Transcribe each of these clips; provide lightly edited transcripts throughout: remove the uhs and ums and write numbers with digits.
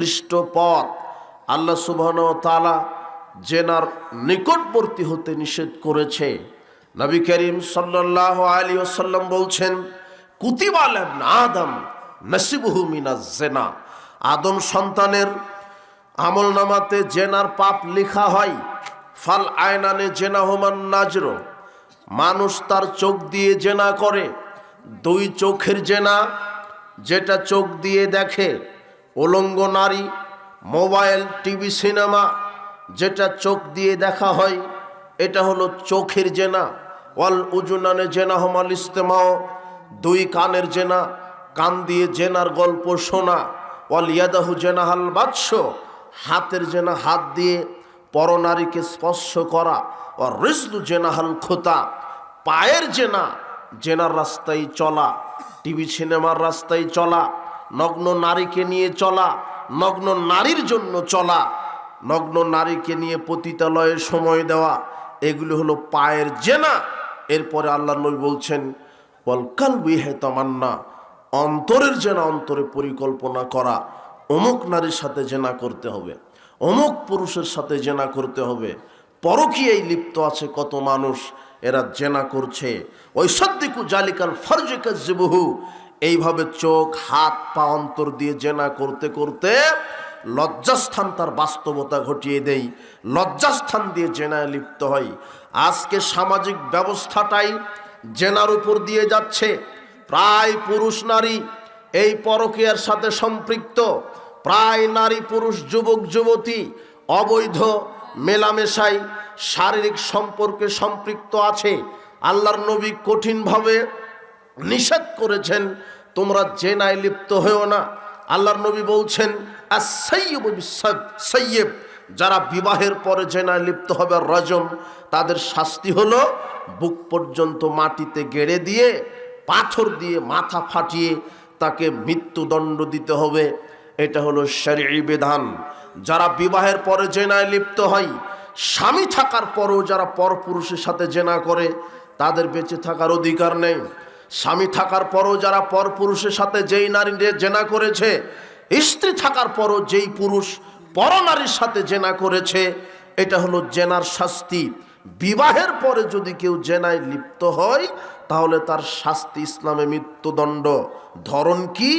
নিকৃষ্ট পথ। আল্লাহ সুবহানাহু ওয়া তাআলা জেনার নিকটবর্তী হতে নিষেধ করেছে। নবী করিম সাল্লাল্লাহু আলাইহি ওয়াসাল্লাম বলছেন, কুতিবা আলা ইবনে আদম নাসিবুহু মিনাজ জিনা। আদম সন্তানের আমলনামাতে জেনার পাপ লেখা হয়। ফাল আয়নানে জেনাহুমান নাজর, মানুষ তার চোখ দিয়ে জেনা করে। দুই চোখের জেনা, যেটা চোখ দিয়ে দেখে, উলঙ্গ নারী, মোবাইল, টিভি, সিনেমা, যেটা চোখ দিয়ে দেখা হয়, এটা হলো চোখের জেনা। ওয়াল উজুনানে জেনাহুমাল ইস্তেমাও, দুই কানের জেনা, কান দিয়ে জেনার গল্প শোনা। ওয়াল ইয়াদাহু জেনাহাল বাৎস, হাতের জেনা, হাত দিয়ে পরনারীকে স্পর্শ করা। ওয়ার রিজলু জেনাহাল খোতা, পায়ের জেনা, জেনার রাস্তায় চলা, টিভি সিনেমার রাস্তায় চলা, নগ্ন নারীকে নিয়ে চলা, নগ্ন নারীর জন্য চলা, নগ্ন নারীকে নিয়ে পতিতালয়ে সময় দেওয়া, এগুলো হলো পায়ের জেনা। এরপরে আল্লাহ নবী বলছেন, ওয়াল কালবি হে তামান্না, অন্তরের জেনা, অন্তরে পরিকল্পনা করা, অমুক নারীর সাথে জেনা করতে হবে, অমুক পুরুষের সাথে জেনা করতে হবে। পরকীয়ায় লিপ্ত আছে কত মানুষ, এরা জেনা করছে। ওই সদ্দিকু জালিকাল ফরজিকা জিবহু, এইভাবে চোখ, হাত, পা, অন্তর দিয়ে জেনা করতে করতে লজ্জাস্থান তার বাস্তবতা ঘটিয়ে দেয়, লজ্জাস্থান দিয়ে জেনায় লিপ্ত হয়। আজকে সামাজিক ব্যবস্থাটাই জেনার উপর দিয়ে যাচ্ছে। প্রায় পুরুষ নারী এই পরকীয়ার সাথে সম্পৃক্ত, প্রায় নারী পুরুষ, যুবক যুবতী অবৈধ মেলামেশায়, শারীরিক সম্পর্কে সম্পৃক্ত আছে। আল্লাহর নবী কঠিনভাবে নিষেধ করেছেন, তোমরা জেনায় লিপ্ত হয়েও না। আল্লাহর নবী বলছেন, আস-সাইয়্যিবু বিস-সাইয়্যিব, যারা বিবাহের পরে জেনায় লিপ্ত হবে, রজম, তাদের শাস্তি হলো বুক পর্যন্ত মাটিতে গেড়ে দিয়ে, পাথর দিয়ে মাথা ফাটিয়ে তাকে মৃত্যুদণ্ড দিতে হবে। এটা হলো শরঈ বিধান। যারা বিবাহের পরে জেনায় লিপ্ত হয়, স্বামী থাকার পরেও যারা পরপুরুষের সাথে জেনা করে, তাদের বেঁচে থাকার অধিকার নেই। স্বামী থাকার পরও যারা পরপুরুষের সাথে যেই নারী জেনা করেছে, স্ত্রী থাকার পরও যেই পুরুষ পরনারীর সাথে জেনা করেছে, এটা হলো জেনার শাস্তি। বিবাহের পরে যদি কেউ জেনায় লিপ্ত হয়, তাহলে তার শাস্তি ইসলামে মৃত্যুদণ্ড। ধরন কি?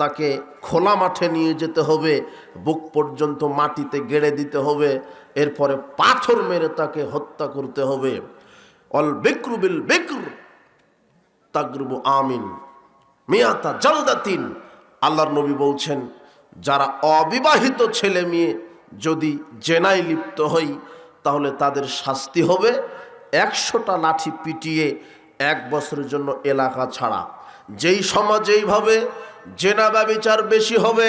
তাকে খোলা মাঠে নিয়ে যেতে হবে, বুক পর্যন্ত মাটিতে গেড়ে দিতে হবে, এরপরে পাথর মেরে তাকে হত্যা করতে হবে। অল বিক্রু বিল বিক্র তাগরুবু আমিন মিয়াতা জালদাতিন। আল্লাহর নবী বলছেন, যারা অবিবাহিত ছেলে মেয়ে যদি জেনায় লিপ্ত হয়, তাহলে তাদের শাস্তি হবে 100টা লাঠি পিটিয়ে 1 বছরের জন্য এলাকা ছাড়া। যেই সমাজে এইভাবে জেনা ব্যভিচার বেশি হবে,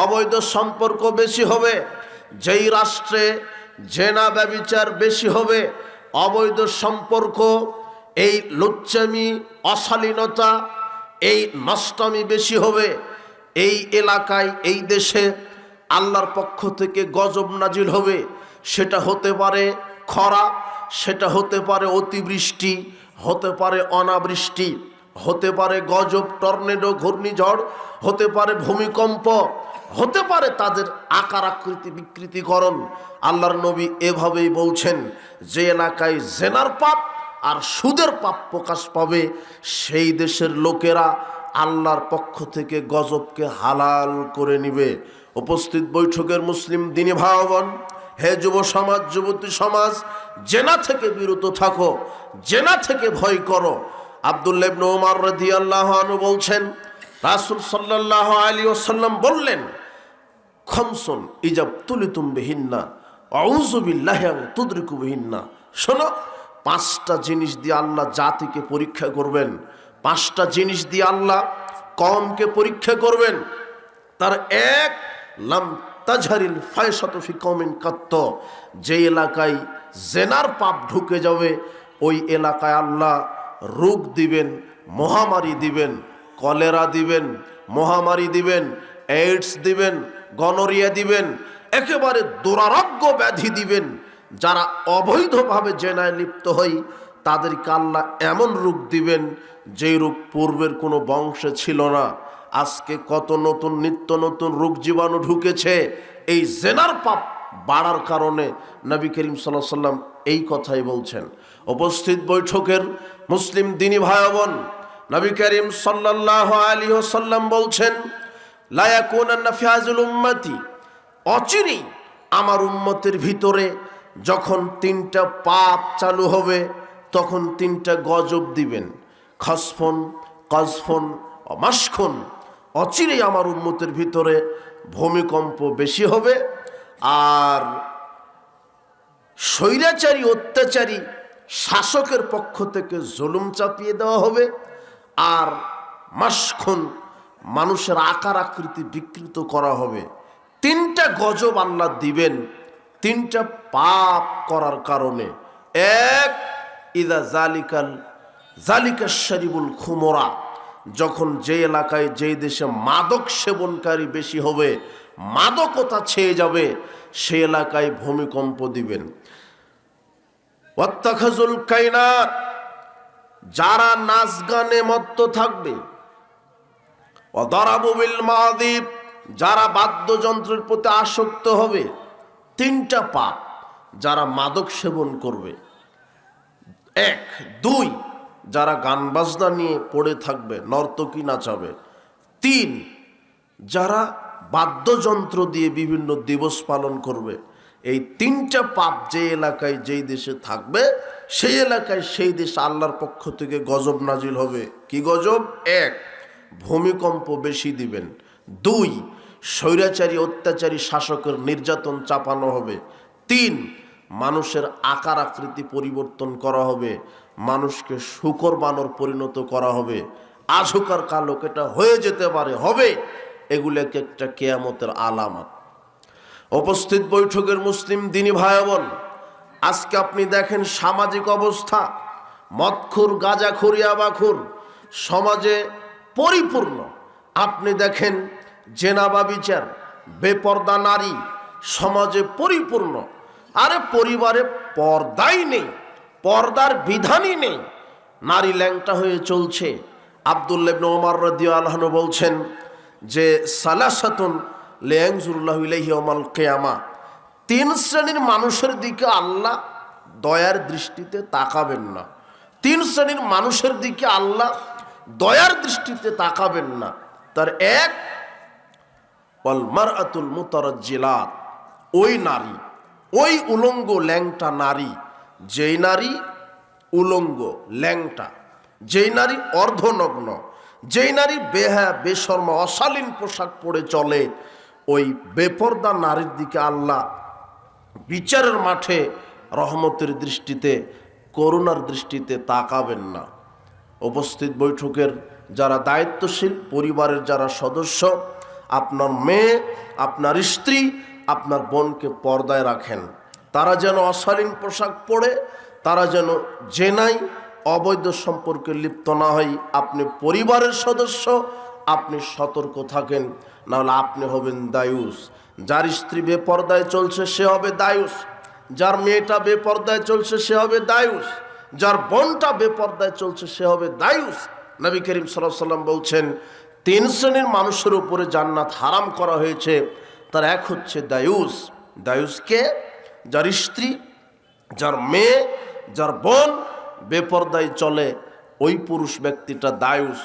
অবৈধ সম্পর্ক বেশি হবে, যেই রাষ্ট্রে জেনা ব্যভিচার বেশি হবে, অবৈধ সম্পর্ক, এই লুচ্চামি, অশালীনতা, এই নষ্টামি বেশি হবে, এই এলাকায়, এই দেশে আল্লাহর পক্ষ থেকে গজব নাজিল হবে। সেটা হতে পারে খরা, সেটা হতে পারে অতিবৃষ্টি, হতে পারে অনাবৃষ্টি, হতে পারে গজব, টর্নেডো, ঘূর্ণিঝড়, হতে পারে ভূমিকম্প, হতে পারে তাদের আকার আকৃতি বিকৃতিকরণ। আল্লাহর নবী এভাবেই বলছেন, যে এলাকায় জেনার পাপ আর সুদের পাপ প্রকাশ পাবে, সেই দেশের লোকেরা আল্লাহর পক্ষ থেকে গজবকে হালাল করে নিবে। উপস্থিত বৈঠকের মুসলিম দিনী ভাই বোন, হে যুব সমাজ, যুবতী সমাজ, জেনা থেকে বিরত থাকো, জেনা থেকে ভয় করো। আব্দুল্লাহ ইবনে উমর রাদিয়াল্লাহু আনহু বলছেন, রাসূল সাল্লাল্লাহু আলাইহি ওয়াসাল্লাম বললেন, খামসুন ইজাব তুলিতুম বিহিন্না আউযু বিল্লাহি আন তুদরিকু বিহিন্না। শোনো, 5টা জিনিস দিয়ে আল্লাহ জাতিকে পরীক্ষা করবেন, 5টা জিনিস দিয়ে আল্লাহ কওমকে পরীক্ষা করবেন। তার এক, লাম তাজহারিল ফায়সাতু ফি কওমিন কাত্ত, যে এলাকায় জেনার পাপ ঢুকে যাবে, ওই এলাকায় আল্লাহ রোগ দিবেন, মহামারী দিবেন, কলেরা দিবেন, মহামারী দিবেন, এইডস দিবেন, গনোরিয়া দিবেন, একেবারে দুরারোগ্য ব্যাধি দিবেন। যারা অবৈধভাবে জেনায় লিপ্ত হয়, তাদেরকে আল্লাহ এমন রোগ দিবেন, যেই রোগ পূর্বের কোনো বংশে ছিল না। আজকে কত নতুন নিত্য নতুন রোগ জীবাণু ঢুকেছে এই জেনার পাপ বাড়ার কারণে। নবী করিম সাল্লাল্লাহু আলাইহি ওয়াসাল্লাম এই কথাই বলছেন। উপস্থিত বৈঠকের মুসলিম দিনী ভাই বোন, নবী করিম সাল্লাল্লাহু আলাইহি ওয়াসাল্লাম বলছেন, লা ইয়াকুনান্না ফি হাযিল উম্মতি, অচিরেই আমার উম্মতের ভিতরে যখন তিনটা পাপ চালু হবে তখন তিনটা গজব দিবেন, খসফন, কজফন ও মাসখুন। অচিরেই আমার উম্মতের ভিতরে ভূমিকম্প বেশি হবে, আর স্বৈরাচারী অত্যাচারী শাসকের পক্ষ থেকে জুলুম চাপিয়ে দেওয়া হবে, আর মাসখুন, মানুষের আকার আকৃতি বিকৃত করা হবে। তিনটা গজব আল্লাহ দিবেন তিনটা পাপ করার কারণে। এক, ইদা জালিকা শরিবুল খুমরা, যখন যে এলাকায় যে দেশে মাদক সেবনকারী বেশি হবে, মাদকতা ছেয়ে যাবে, সে এলাকায় ভূমিকম্প দিবেন। ওয়াত্তাখাজুল কাইনাত, যারা নাচ গানে মত্ত থাকবে। ওয়াদারাবু বিল মাযিব, যারা বাদ্যযন্ত্রের প্রতি আসক্ত হবে। তিনটা পাপ যারা মাদক সেবন করবে। এক। দুই, যারা গান বাজনা নিয়ে পড়ে থাকবে, নর্তকী নাচাবে। তিন, যারা বাদ্যযন্ত্র দিয়ে বিভিন্ন দিবস পালন করবে। এই তিনটা পাপ যে এলাকায় যেই দেশে থাকবে সেই এলাকায় সেই দেশে আল্লাহর পক্ষ থেকে গজব নাজিল হবে। কি গজব? এক, ভূমিকম্প বেশি দিবেন। দুই, স্বৈরাচারী অত্যাচারী শাসকের নির্যাতন চাপানো হবে। তিন, মানুষের আকার আকৃতি পরিবর্তন করা হবে, মানুষকে শূকর বানর পরিণত করা হবে। আজ হোক আর কাল হোক এটা হয়ে যেতে পারে, হবে। এগুলোকে একটা কিয়ামতের আলামত। উপস্থিত বৈঠকের মুসলিম দিনী ভাই বোন, আজকে আপনি দেখেন সামাজিক অবস্থা, মদখুর, গাঁজাখুর, ইয়াবাখুর সমাজে পরিপূর্ণ। আপনি দেখেন জেনা ব্যভিচার, বেপর্দা নারী সমাজে পরিপূর্ণ। আরে পরিবারে পর্দাই নেই, পর্দার বিধানই নেই, নারী ল্যাংটা হয়ে চলছে। আব্দুল্লাহ ইবনে ওমর রাদিয়াল্লাহু আনহু বলছেন যে সালাসাতুন লা ইয়ানজুরুল্লাহু ইলাইহি ইয়াওমাল কিয়ামা, তিন শ্রেণীর মানুষের দিকে আল্লাহ দয়ার দৃষ্টিতে তাকাবেন না। তিন শ্রেণীর মানুষের দিকে আল্লাহ দয়ার দৃষ্টিতে তাকাবেন না। তার এক, ওয়াল মারআতুল মুতারাজ্জিলাত, ওই নারী, ওই উলঙ্গ ল্যাংটা নারী, যেই নারী উলঙ্গ ল্যাংটা, যেই নারী অর্ধনগ্ন, যেই নারী বেহায়া বেশরমা অশালীন পোশাক পরে চলে, ওই বেপর্দা নারীর দিকে আল্লাহ বিচারের মাঠে রহমতের দৃষ্টিতে, করুণার দৃষ্টিতে তাকাবেন না। উপস্থিত বৈঠকের যারা দায়িত্বশীল, পরিবারের যারা সদস্য, আপনার মেয়ে, আপনার স্ত্রী, আপনার বোনকে পর্দায় রাখেন। তারা যেন অশালীন পোশাক পরে, তারা যেন জেনায় অবৈধ সম্পর্কে লিপ্ত না হয়। আপনি পরিবারের সদস্য, আপনি সতর্ক থাকেন, নাহলে আপনি হবেন দায়ুস। যার স্ত্রী বেপর্দায় চলছে সে হবে দায়ুস, যার মেয়েটা বেপর্দায় চলছে সে হবে দায়ুস, যার বোনটা বেপর্দায় চলছে সে হবে দায়ুস। নবী করিম সাল্লাল্লাহু আলাইহি ওয়াসাল্লাম বলছেন, তিন শ্রেণীর মানুষের উপরে জান্নাত হারাম করা হয়েছে। তার এক হচ্ছে দায়ুস। দায়ুসকে? যার স্ত্রী, যার মেয়ে, যার বোন বেপর্দায় চলে, ওই পুরুষ ব্যক্তিটা দায়ুস,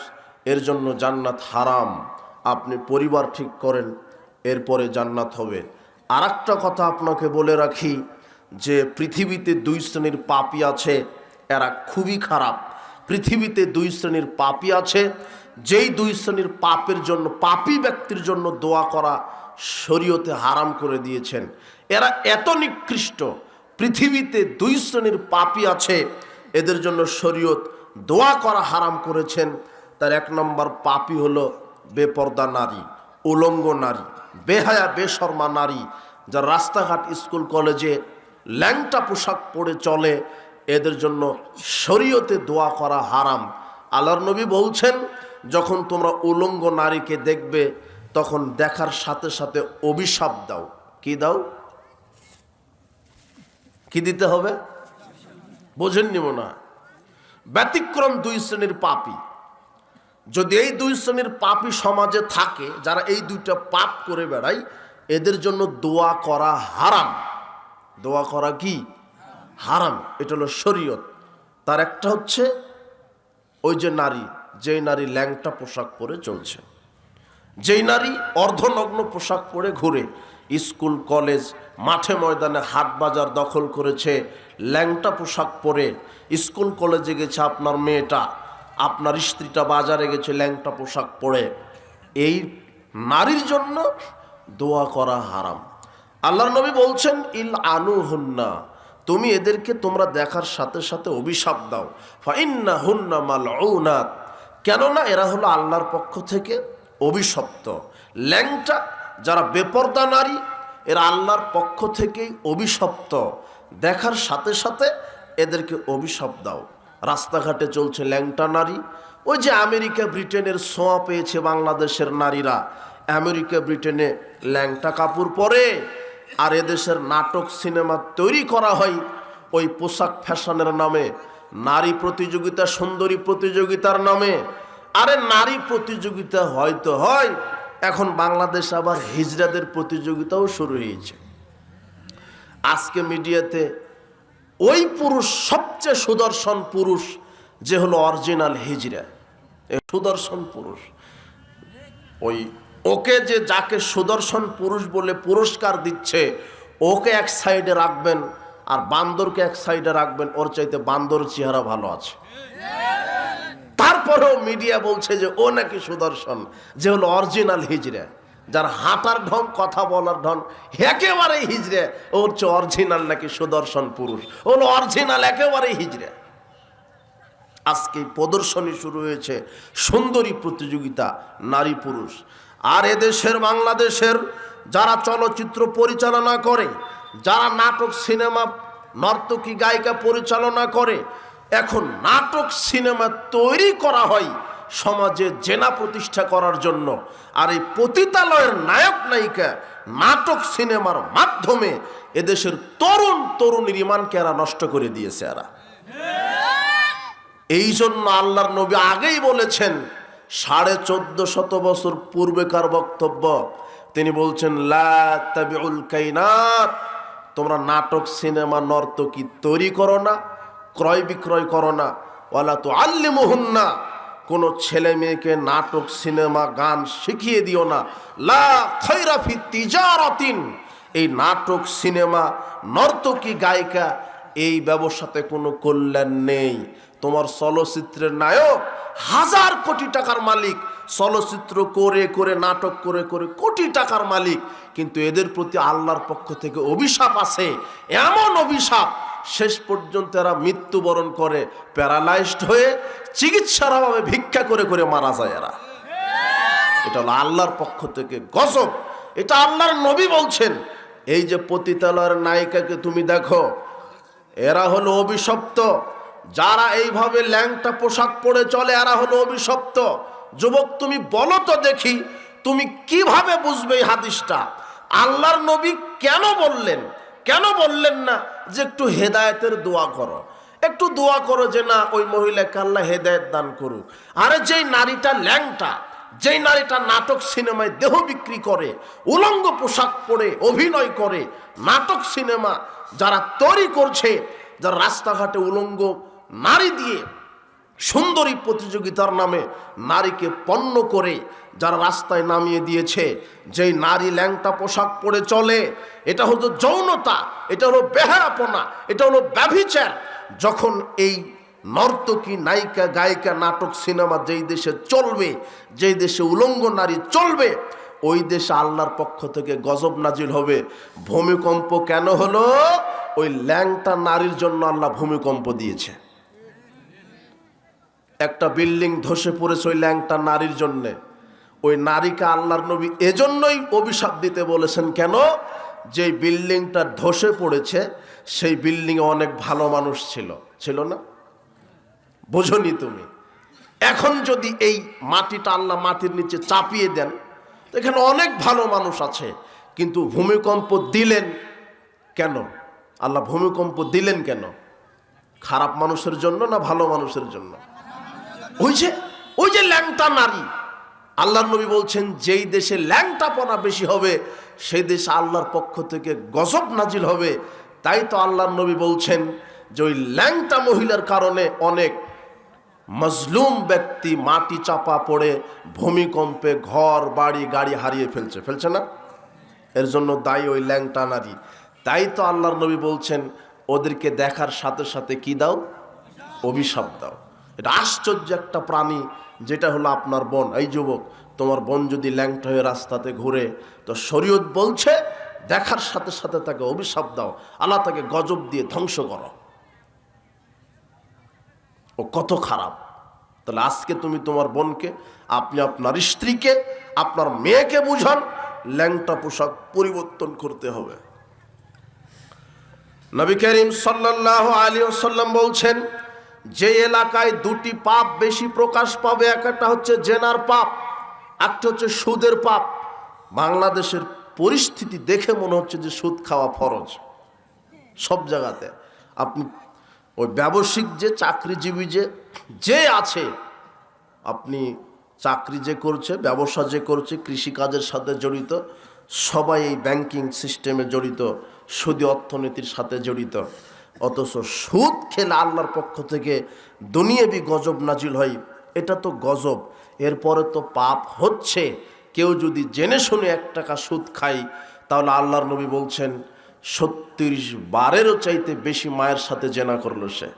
এর জন্য জান্নাত হারাম। আপনি পরিবার ঠিক করেন, এরপরে জান্নাত হবে। আর একটা কথা আপনাকে বলে রাখি যে পৃথিবীতে দুই শ্রেণীর পাপী আছে, এরা খুবই খারাপ। পৃথিবীতে দুই শ্রেণীর পাপী আছে, যেই দুই শ্রেণীর পাপের জন্য, পাপী ব্যক্তির জন্য দোয়া করা শরীয়তে হারাম করে দিয়েছেন। এরা এত নিকৃষ্ট, পৃথিবীতে দুই শ্রেণীর পাপী আছে, এদের জন্য শরীয়ত দোয়া করা হারাম করেছেন। তার এক নম্বর পাপী হলো বেপর্দা নারী, উলঙ্গ নারী, বেহায়া বেশরমা নারী, যারা রাস্তাঘাট, স্কুল, কলেজে ল্যাংটা পোশাক পরে চলে, এদের জন্য শরীয়তে দোয়া করা হারাম। আল্লাহর নবী বলছেন, যখন তোমরা উলঙ্গ নারীকে দেখবে তখন দেখার সাথে সাথে অভিশাপ দাও। কি দাও? কি দিতে হবে? বোঝেননি মনে হয়। ব্যতিক্রম দুই শ্রেণীর পাপী। যদি এই দুই শ্রেণীর পাপী সমাজে থাকে, যারা এই দুইটা পাপ করে বেড়ায়, এদের জন্য দোয়া করা হারাম। দোয়া করা কি হারাম, এটা হলো শরীয়ত। তার একটা হচ্ছে ওই যে নারী, যেই নারী ল্যাংটা পোশাক পরে চলছে, যেই নারী অর্ধনগ্ন পোশাক পরে ঘুরে, স্কুল কলেজ মাঠে ময়দানে হাট বাজার দখল করেছে ল্যাংটা পোশাক পরে, স্কুল কলেজে গেছে আপনার মেয়েটা, আপনার স্ত্রীটা বাজারে গেছে ল্যাংটা পোশাক পরে, এই নারীর জন্য দোয়া করা হারাম। আল্লাহর নবী বলছেন ইল আনু হুন্না, তুমি এদেরকে তোমরা দেখার সাথে সাথে অভিশাপ দাও। ফাইন্না হুন্না মালউনাত, কেননা এরা হলো আল্লাহর পক্ষ থেকে অভিশপ্ত। ল্যাংটা যারা বেপরদা নারী, এরা আল্লাহর পক্ষ থেকেই অভিশপ্ত। দেখার সাথে সাথে এদেরকে অভিশাপ দাও। রাস্তাঘাটে চলছে ল্যাংটা নারী। ওই যে আমেরিকা ব্রিটেনের ছোঁয়া পেয়েছে বাংলাদেশের নারীরা, আমেরিকা ব্রিটেনে ল্যাংটা কাপড় পরে, আর এদেশের নাটক সিনেমা তৈরি করা হয় ওই পোশাক ফ্যাশনের নামে, নারী প্রতিযোগিতা, সুন্দরী প্রতিযোগিতার নামে। আরে নারী প্রতিযোগিতা হয়তো হয়, এখন বাংলাদেশ আবার হিজড়াদের প্রতিযোগিতাও শুরু হয়েছে। আজকে মিডিয়াতে ওই পুরুষ, সবচেয়ে সুদর্শন পুরুষ যে হলো অরিজিনাল হিজড়া, সুদর্শন পুরুষ, ওই ওকে যে যাকে সুদর্শন পুরুষ বলে পুরস্কার দিচ্ছে, ওকে এক সাইডে রাখবেন আর বান্দরকে এক সাইডে রাখবেন, ওর চাইতে বান্দর চেহারা ভালো আছে। তারপরেও মিডিয়া বলছে যে ও নাকি সুদর্শন, যে হলো অরিজিনাল হিজড়া, যার হাঁটার ঢং, কথা বলার ঢং একেবারে হিজড়া, ও হচ্ছে অরিজিনাল নাকি সুদর্শন পুরুষ, ও হলো অরিজিনাল একেবারে হিজড়া। আজকে প্রদর্শনী শুরু হয়েছে, সুন্দরী প্রতিযোগিতা, নারী পুরুষ। আর এদেশের বাংলাদেশের যারা চলচ্চিত্র পরিচালনা করে, যারা নাটক সিনেমা নর্তকী গায়িকা পরিচালনা করে, এখন নাটক সিনেমা তৈরি করা হয় সমাজে জেনা প্রতিষ্ঠা করার জন্য। আর এই পতিতালয়ের নায়ক নায়িকা নাটক সিনেমার মাধ্যমে এদেশের তরুণ তরুণীর ঈমানকে এরা নষ্ট করে দিয়েছে। এরা এই জন্য আল্লাহর নবী আগেই বলেছেন, 1450 বছর পূর্বেকার বক্তব্য, তিনি বলছেন লা তাবিউল কাইনাত, তোমরা নাটক সিনেমা নর্তকী তৈরি করো না, ক্রয় বিক্রয় করো না। ওয়ালা তুআল্লিমুহুন্না, কোনো ছেলে মেয়েকে নাটক সিনেমা গান শিখিয়ে দিও না। লা খায়রা ফি তিজারাতিন, এই নাটক সিনেমা নর্তকী গায়িকা এই ব্যবসাতে কোনো কল্যাণ নেই। তোমার চলচ্চিত্রের নায়ক হাজার কোটি টাকার মালিক, চলচ্চিত্র করে করে নাটক করে করে কোটি টাকার মালিক, কিন্তু এদের প্রতি আল্লাহর পক্ষ থেকে অভিশাপ আছে। এমন অভিশাপ, শেষ পর্যন্ত এরা মৃত্যুবরণ করে, প্যারালাইজড হয়ে চিকিৎসার অভাবে ভিক্ষা করে করে মারা যায় এরা। এটা হলো আল্লাহর পক্ষ থেকে গজব, এটা আল্লাহর নবী বলছেন। এই যে পতিতালয়ের নায়িকাকে তুমি দেখো, এরা হলো অভিশপ্ত। যারা এইভাবে ল্যাংটা পোশাক পরে চলে, এরা হলো অভিশপ্ত। যুবক, তুমি বলো তো দেখি, তুমি কিভাবে বুঝবে এই হাদিসটা? আল্লাহর নবী কেন বললেন? কেন বললেন না যে একটু হেদায়েতের দোয়া করো, একটু দোয়া করো যে না ওই মহিলাকে আল্লাহ হেদায়েত দান করুক? আরে যেই নারীটা ল্যাংটা, যেই নারীটা নাটক সিনেমায় দেহ বিক্রি করে, উলঙ্গ পোশাক পরে অভিনয় করে, নাটক সিনেমা যারা তৈরি করছে, যারা রাস্তাঘাটে উলঙ্গ নারী দিয়ে সুন্দরী প্রতিযোগিতার নামে নারীকে পণ্য করে যারা রাস্তায় নামিয়ে দিয়েছে, যেই নারী ল্যাংটা পোশাক পরে চলে, এটা হলো যৌনতা, এটা হলো বেহায়াপনা, এটা হলো ব্যভিচার। যখন এই নর্তকী নায়িকা গায়িকা নাটক সিনেমা যেই দেশে চলবে, যেই দেশে উলঙ্গ নারী চলবে, ওই দেশে আল্লাহর পক্ষ থেকে গজব নাজিল হবে। ভূমিকম্প কেন হলো? ওই ল্যাংটা নারীর জন্য আল্লাহ ভূমিকম্প দিয়েছে। একটা বিল্ডিং ধসে পড়েছে ওই ল্যাংটা নারীর জন্যে। ওই নারীকে আল্লাহর নবী এজন্যই অভিশাপ দিতে বলেছেন। কেন? যে বিল্ডিংটা ধসে পড়েছে সেই বিল্ডিংয়ে অনেক ভালো মানুষ ছিল, ছিল না? বোঝনি তুমি? এখন যদি এই মাটিটা আল্লাহ মাটির নিচে চাপিয়ে দেন, তো এখানে অনেক ভালো মানুষ আছে, কিন্তু ভূমিকম্প দিলেন কেন? আল্লাহ ভূমিকম্প দিলেন কেন? খারাপ মানুষের জন্য না ভালো মানুষের জন্য? ওই যে ওই যে ল্যাংটা নারী, আল্লাহর নবী বলছেন যেই দেশে ল্যাংটাপনা বেশি হবে সেই দেশে আল্লাহর পক্ষ থেকে গজব নাজিল হবে। তাই তো আল্লাহর নবী বলছেন যে ওই ল্যাংটা মহিলার কারণে অনেক মজলুম ব্যক্তি মাটি চাপা পড়ে ভূমিকম্পে ঘর বাড়ি গাড়ি হারিয়ে ফেলছে না? এর জন্য দায়ী ওই ল্যাংটা নারী। তাই তো আল্লাহর নবী বলছেন ওদেরকে দেখার সাথে সাথে কি দাও? অভিশাপ দাও। এটা আশ্চর্য একটা প্রাণী, যেটা হলো আপনার বোন। এই যুবক, তোমার বোন যদি ল্যাংটা হয়ে রাস্তাতে ঘুরে, তো শরীয়ত বলছে দেখার সাথে সাথে তাকে অভিশাপ দাও, আল্লাহ তাকে গজব দিয়ে ধ্বংস করো। ও কত খারাপ। তাহলে আজকে তুমি তোমার বোনকে, আপনি আপনার স্ত্রীকে, আপনার মেয়েকে বুঝান ল্যাংটা পোশাক পরিবর্তন করতে হবে। নবী করিম সাল্লাল্লাহু আলাইহি ওয়াসাল্লাম বলছেন যে এলাকায় দুটি পাপ বেশি প্রকাশ পাবে, একটা হচ্ছে জেনার পাপ, একটা হচ্ছে সুদের পাপ। বাংলাদেশের পরিস্থিতি দেখে মনে হচ্ছে যে সুদ খাওয়া ফরজ সব জায়গাতে। আপনি ওই ব্যবসায়িক যে চাকরিজীবী যে আছে, আপনি চাকরি যে করছে, ব্যবসা যে করছে, কৃষিকাজের সাথে জড়িত, সবাই এই ব্যাংকিং সিস্টেমে জড়িত, সুদী অর্থনীতির সাথে জড়িত। অথচ সুদ খেলে আল্লাহর পক্ষ থেকে দুনিয়াবি গজব নাজিল হয়। এটা তো গজব, এরপরে তো পাপ হচ্ছে। কেউ যদি জেনে শুনে 1 টাকা সুদ খায়, তাহলে আল্লাহর নবী বলছেন 36 বারেরও চাইতে বেশি মায়ের সাথে জেনা করলো সে।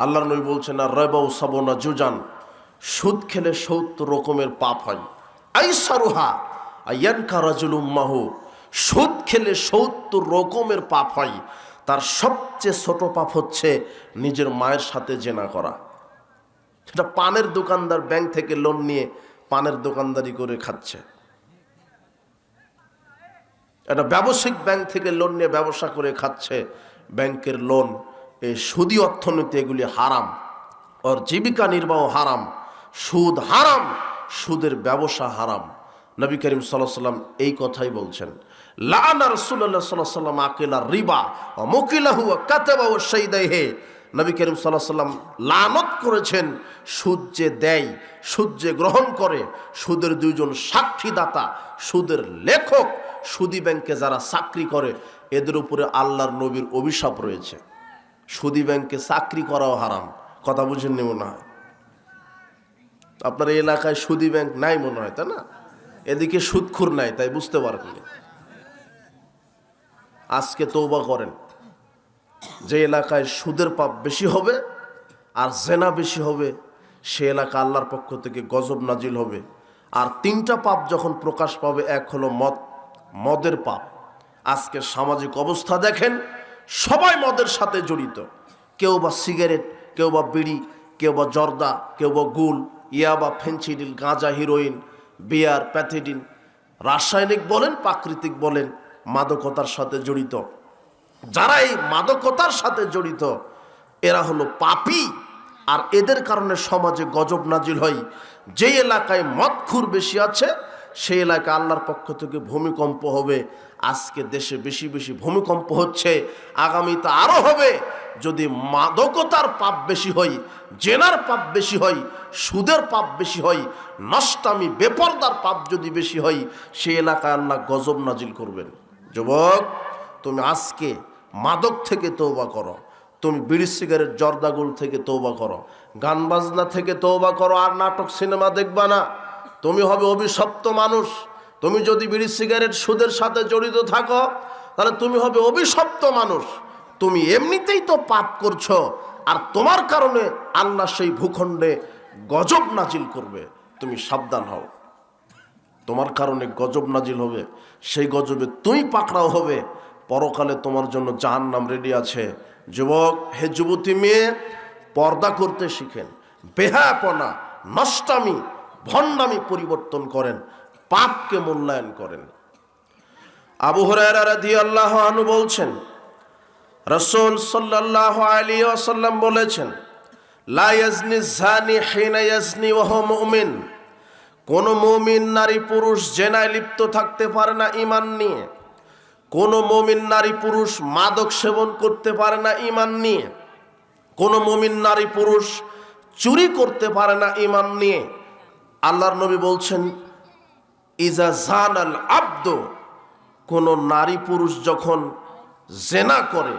আল্লাহর নবী বলছেন আর রয়বাউ সাবনা জুজান, সুদ খেলে 70 রকমের পাপ হয়। আইসারুহা আয়ানকা রাজুলুম মাহু, সুদ খেলে 70 রকমের পাপ হয়। তার সবচেয়ে ছোট পাপ হচ্ছে নিজের মায়ের সাথে জেনা করা। সেটা পানের দোকানদার ব্যাংক থেকে লোন নিয়ে পানের দোকানদারি করে খাচ্ছে, এটা ব্যবসায়িক ব্যাংক থেকে লোন নিয়ে ব্যবসা করে খাচ্ছে। ব্যাংকের লোন, এই সুদী অর্থনীতি, এগুলি হারাম। ওর জীবিকা নির্বাহ হারাম, সুদ হারাম, সুদের ব্যবসা হারাম। নবী করিম সাল্লাল্লাহু আলাইহি ওয়াসাল্লাম এই কথাই বলছেন। লাআনা রাসূলুল্লাহ সাল্লাল্লাহু আলাইহি ওয়াসাল্লাম আকিলা রিবা ওয়া মুকিলাহু ওয়া কাতাবাহু ওয়া শাইদাইহি। নবী করিম সাল্লাল্লাহু আলাইহি ওয়াসাল্লাম লানত করেছেন সুদ যে দেয়, সুদ যে গ্রহণ করে, সুদের 2 জন সাক্ষীদাতা, সুদের লেখক, সুদী ব্যাংকে যারা চাকরি করে, এদের উপরে আল্লাহর নবীর অভিশাপ রয়েছে। সুদী ব্যাংকে চাকরি করাও হারাম। কথা বুঝেননি মনে হয়? আপনার এই এলাকায় সুদী ব্যাংক নাই মনে হয়, তাই না? এদিকে সুদখোর নাই, তাই বুঝতে পারেননি। আজকে তওবা করেন, যে এলাকায় সুদের পাপ বেশি হবে আর জেনা বেশি হবে, সে এলাকা আল্লাহর পক্ষ থেকে গজব নাজিল হবে। আর 3টা পাপ যখন প্রকাশ পাবে, এক হলো মদের পাপ। আজকে সামাজিক অবস্থা দেখেন, সবাই মদের সাথে জড়িত। কেউ বা সিগারেট, কেউ বা বিড়ি, কেউ বা জর্দা, কেউ বা গুল, ইয়াবা, ফেন্সিডিল, গাঁজা, হিরোইন, বিয়ার, প্যাথিডিন, রাসায়নিক বলেন প্রাকৃতিক বলেন, মাদকতার সাথে জড়িত। যারা এই মাদকতার সাথে জড়িত, এরা হলো পাপী। আর এদের কারণে সমাজে গজব নাজিল হয়। যে এলাকায় মদখুর বেশি আছে, সেই এলাকায় আল্লাহর পক্ষ থেকে ভূমিকম্প হবে। আজকে দেশে বেশি বেশি ভূমিকম্প হচ্ছে, আগামীতে আরো হবে। যদি মাদকতার পাপ বেশি হয়, জেনার পাপ বেশি হয়, সুদের পাপ বেশি হয়, নষ্টামি বেপরদার পাপ যদি বেশি হয়, সেই এলাকায় আল্লাহ গজব নাজিল করবেন। যুবক, তুমি আজকে মাদক থেকে তওবা করো, তুমি বিড়ি সিগারেট জর্দাগুল থেকে তওবা করো, গান বাজনা থেকে তওবা করো, আর নাটক সিনেমা দেখবা না। তুমি হবে অভিশপ্ত মানুষ। তুমি যদি বিড়ি সিগারেট সুদের সাথে জড়িত থাকো, তাহলে তুমি হবে অভিশপ্ত মানুষ। তুমি এমনিতেই তো পাপ করছো, আর তোমার কারণে আল্লাহ সেই ভূখণ্ডে গজব নাজিল করবে। তুমি সাবধান হও, তোমার কারণে গজব নাজিল হবে, সেই গজবে তুমি পাকড়াও হবে। পরকালে তোমার জন্য জাহান্নাম রেডি আছে। যুবক, হে যুবতী মেয়ে, পর্দা করতে শিখেন, বেহায়াপনা, নষ্টামি, ভণ্ডামি পরিবর্তন করেন, পাপকে মূল্যায়ন করেন। আবু হুরায়রা রাদিয়াল্লাহু আনহু বলছেন, রাসূল সাল্লাল্লাহু আলাইহি ওয়াসাল্লাম বলেছেন, লা ইয়াজনি যানি হিনা ইয়াজনি ওয়া হুয়া মুমিন। কোন মুমিন নারী পুরুষ জেনায় লিপ্ত থাকতে পারে না ঈমান নিয়ে। কোন মুমিন নারী পুরুষ মাদক সেবন করতে পারে না ঈমান নিয়ে। কোন মুমিন নারী পুরুষ চুরি করতে পারে না ঈমান নিয়ে। আল্লাহর নবী বলছেন, ইজা জানাল আব্দ, কোন নারী পুরুষ যখন জেনা করে,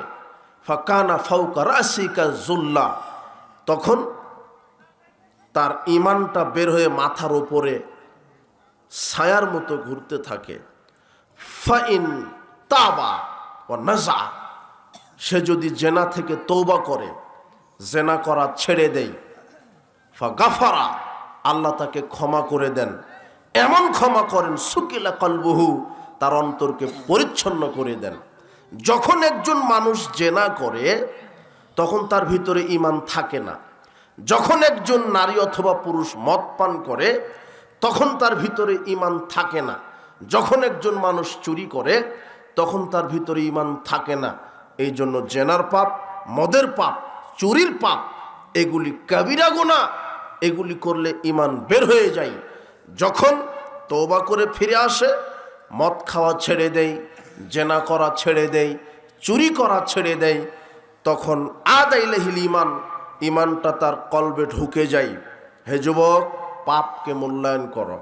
ফাকানা ফাওকা রাসিকা জুল্লা, তখন তার ঈমানটা বের হয়ে মাথার উপরে ছায়ার মতো ঘুরতে থাকে। ফাইন তাবা ওয়া নাজা, সে যদি জেনা থেকে তওবা করে, জেনা করা ছেড়ে দেয়, ফাগাফারা, আল্লাহ তাকে ক্ষমা করে দেন। এমন ক্ষমা করেন, সুকিলা কলবুহু, তার অন্তরকে পরিচ্ছন্ন করে দেন। যখন একজন মানুষ জেনা করে তখন তার ভিতরে ঈমান থাকে না। যখন একজন নারী অথবা পুরুষ মদ পান করে তখন তার ভিতরে ঈমান থাকে না। যখন একজন মানুষ চুরি করে তখন তার ভিতরে ঈমান থাকে না। এই জন্য জেনার পাপ, মদের পাপ, চুরির পাপ, এগুলি কাবিরা গুনাহ। এগুলি করলে ঈমান বের হয়ে যায়। যখন তওবা করে ফিরে আসে, মদ খাওয়া ছেড়ে দেয়, জেনা করা ছেড়ে দেয়, চুরি করা ছেড়ে দেয়, তখন আদাইলাহিল ঈমান, ঈমানটা তার কলবে ঢুকে যায়। হে যুবক, পাপকে মূল্যায়ন করো।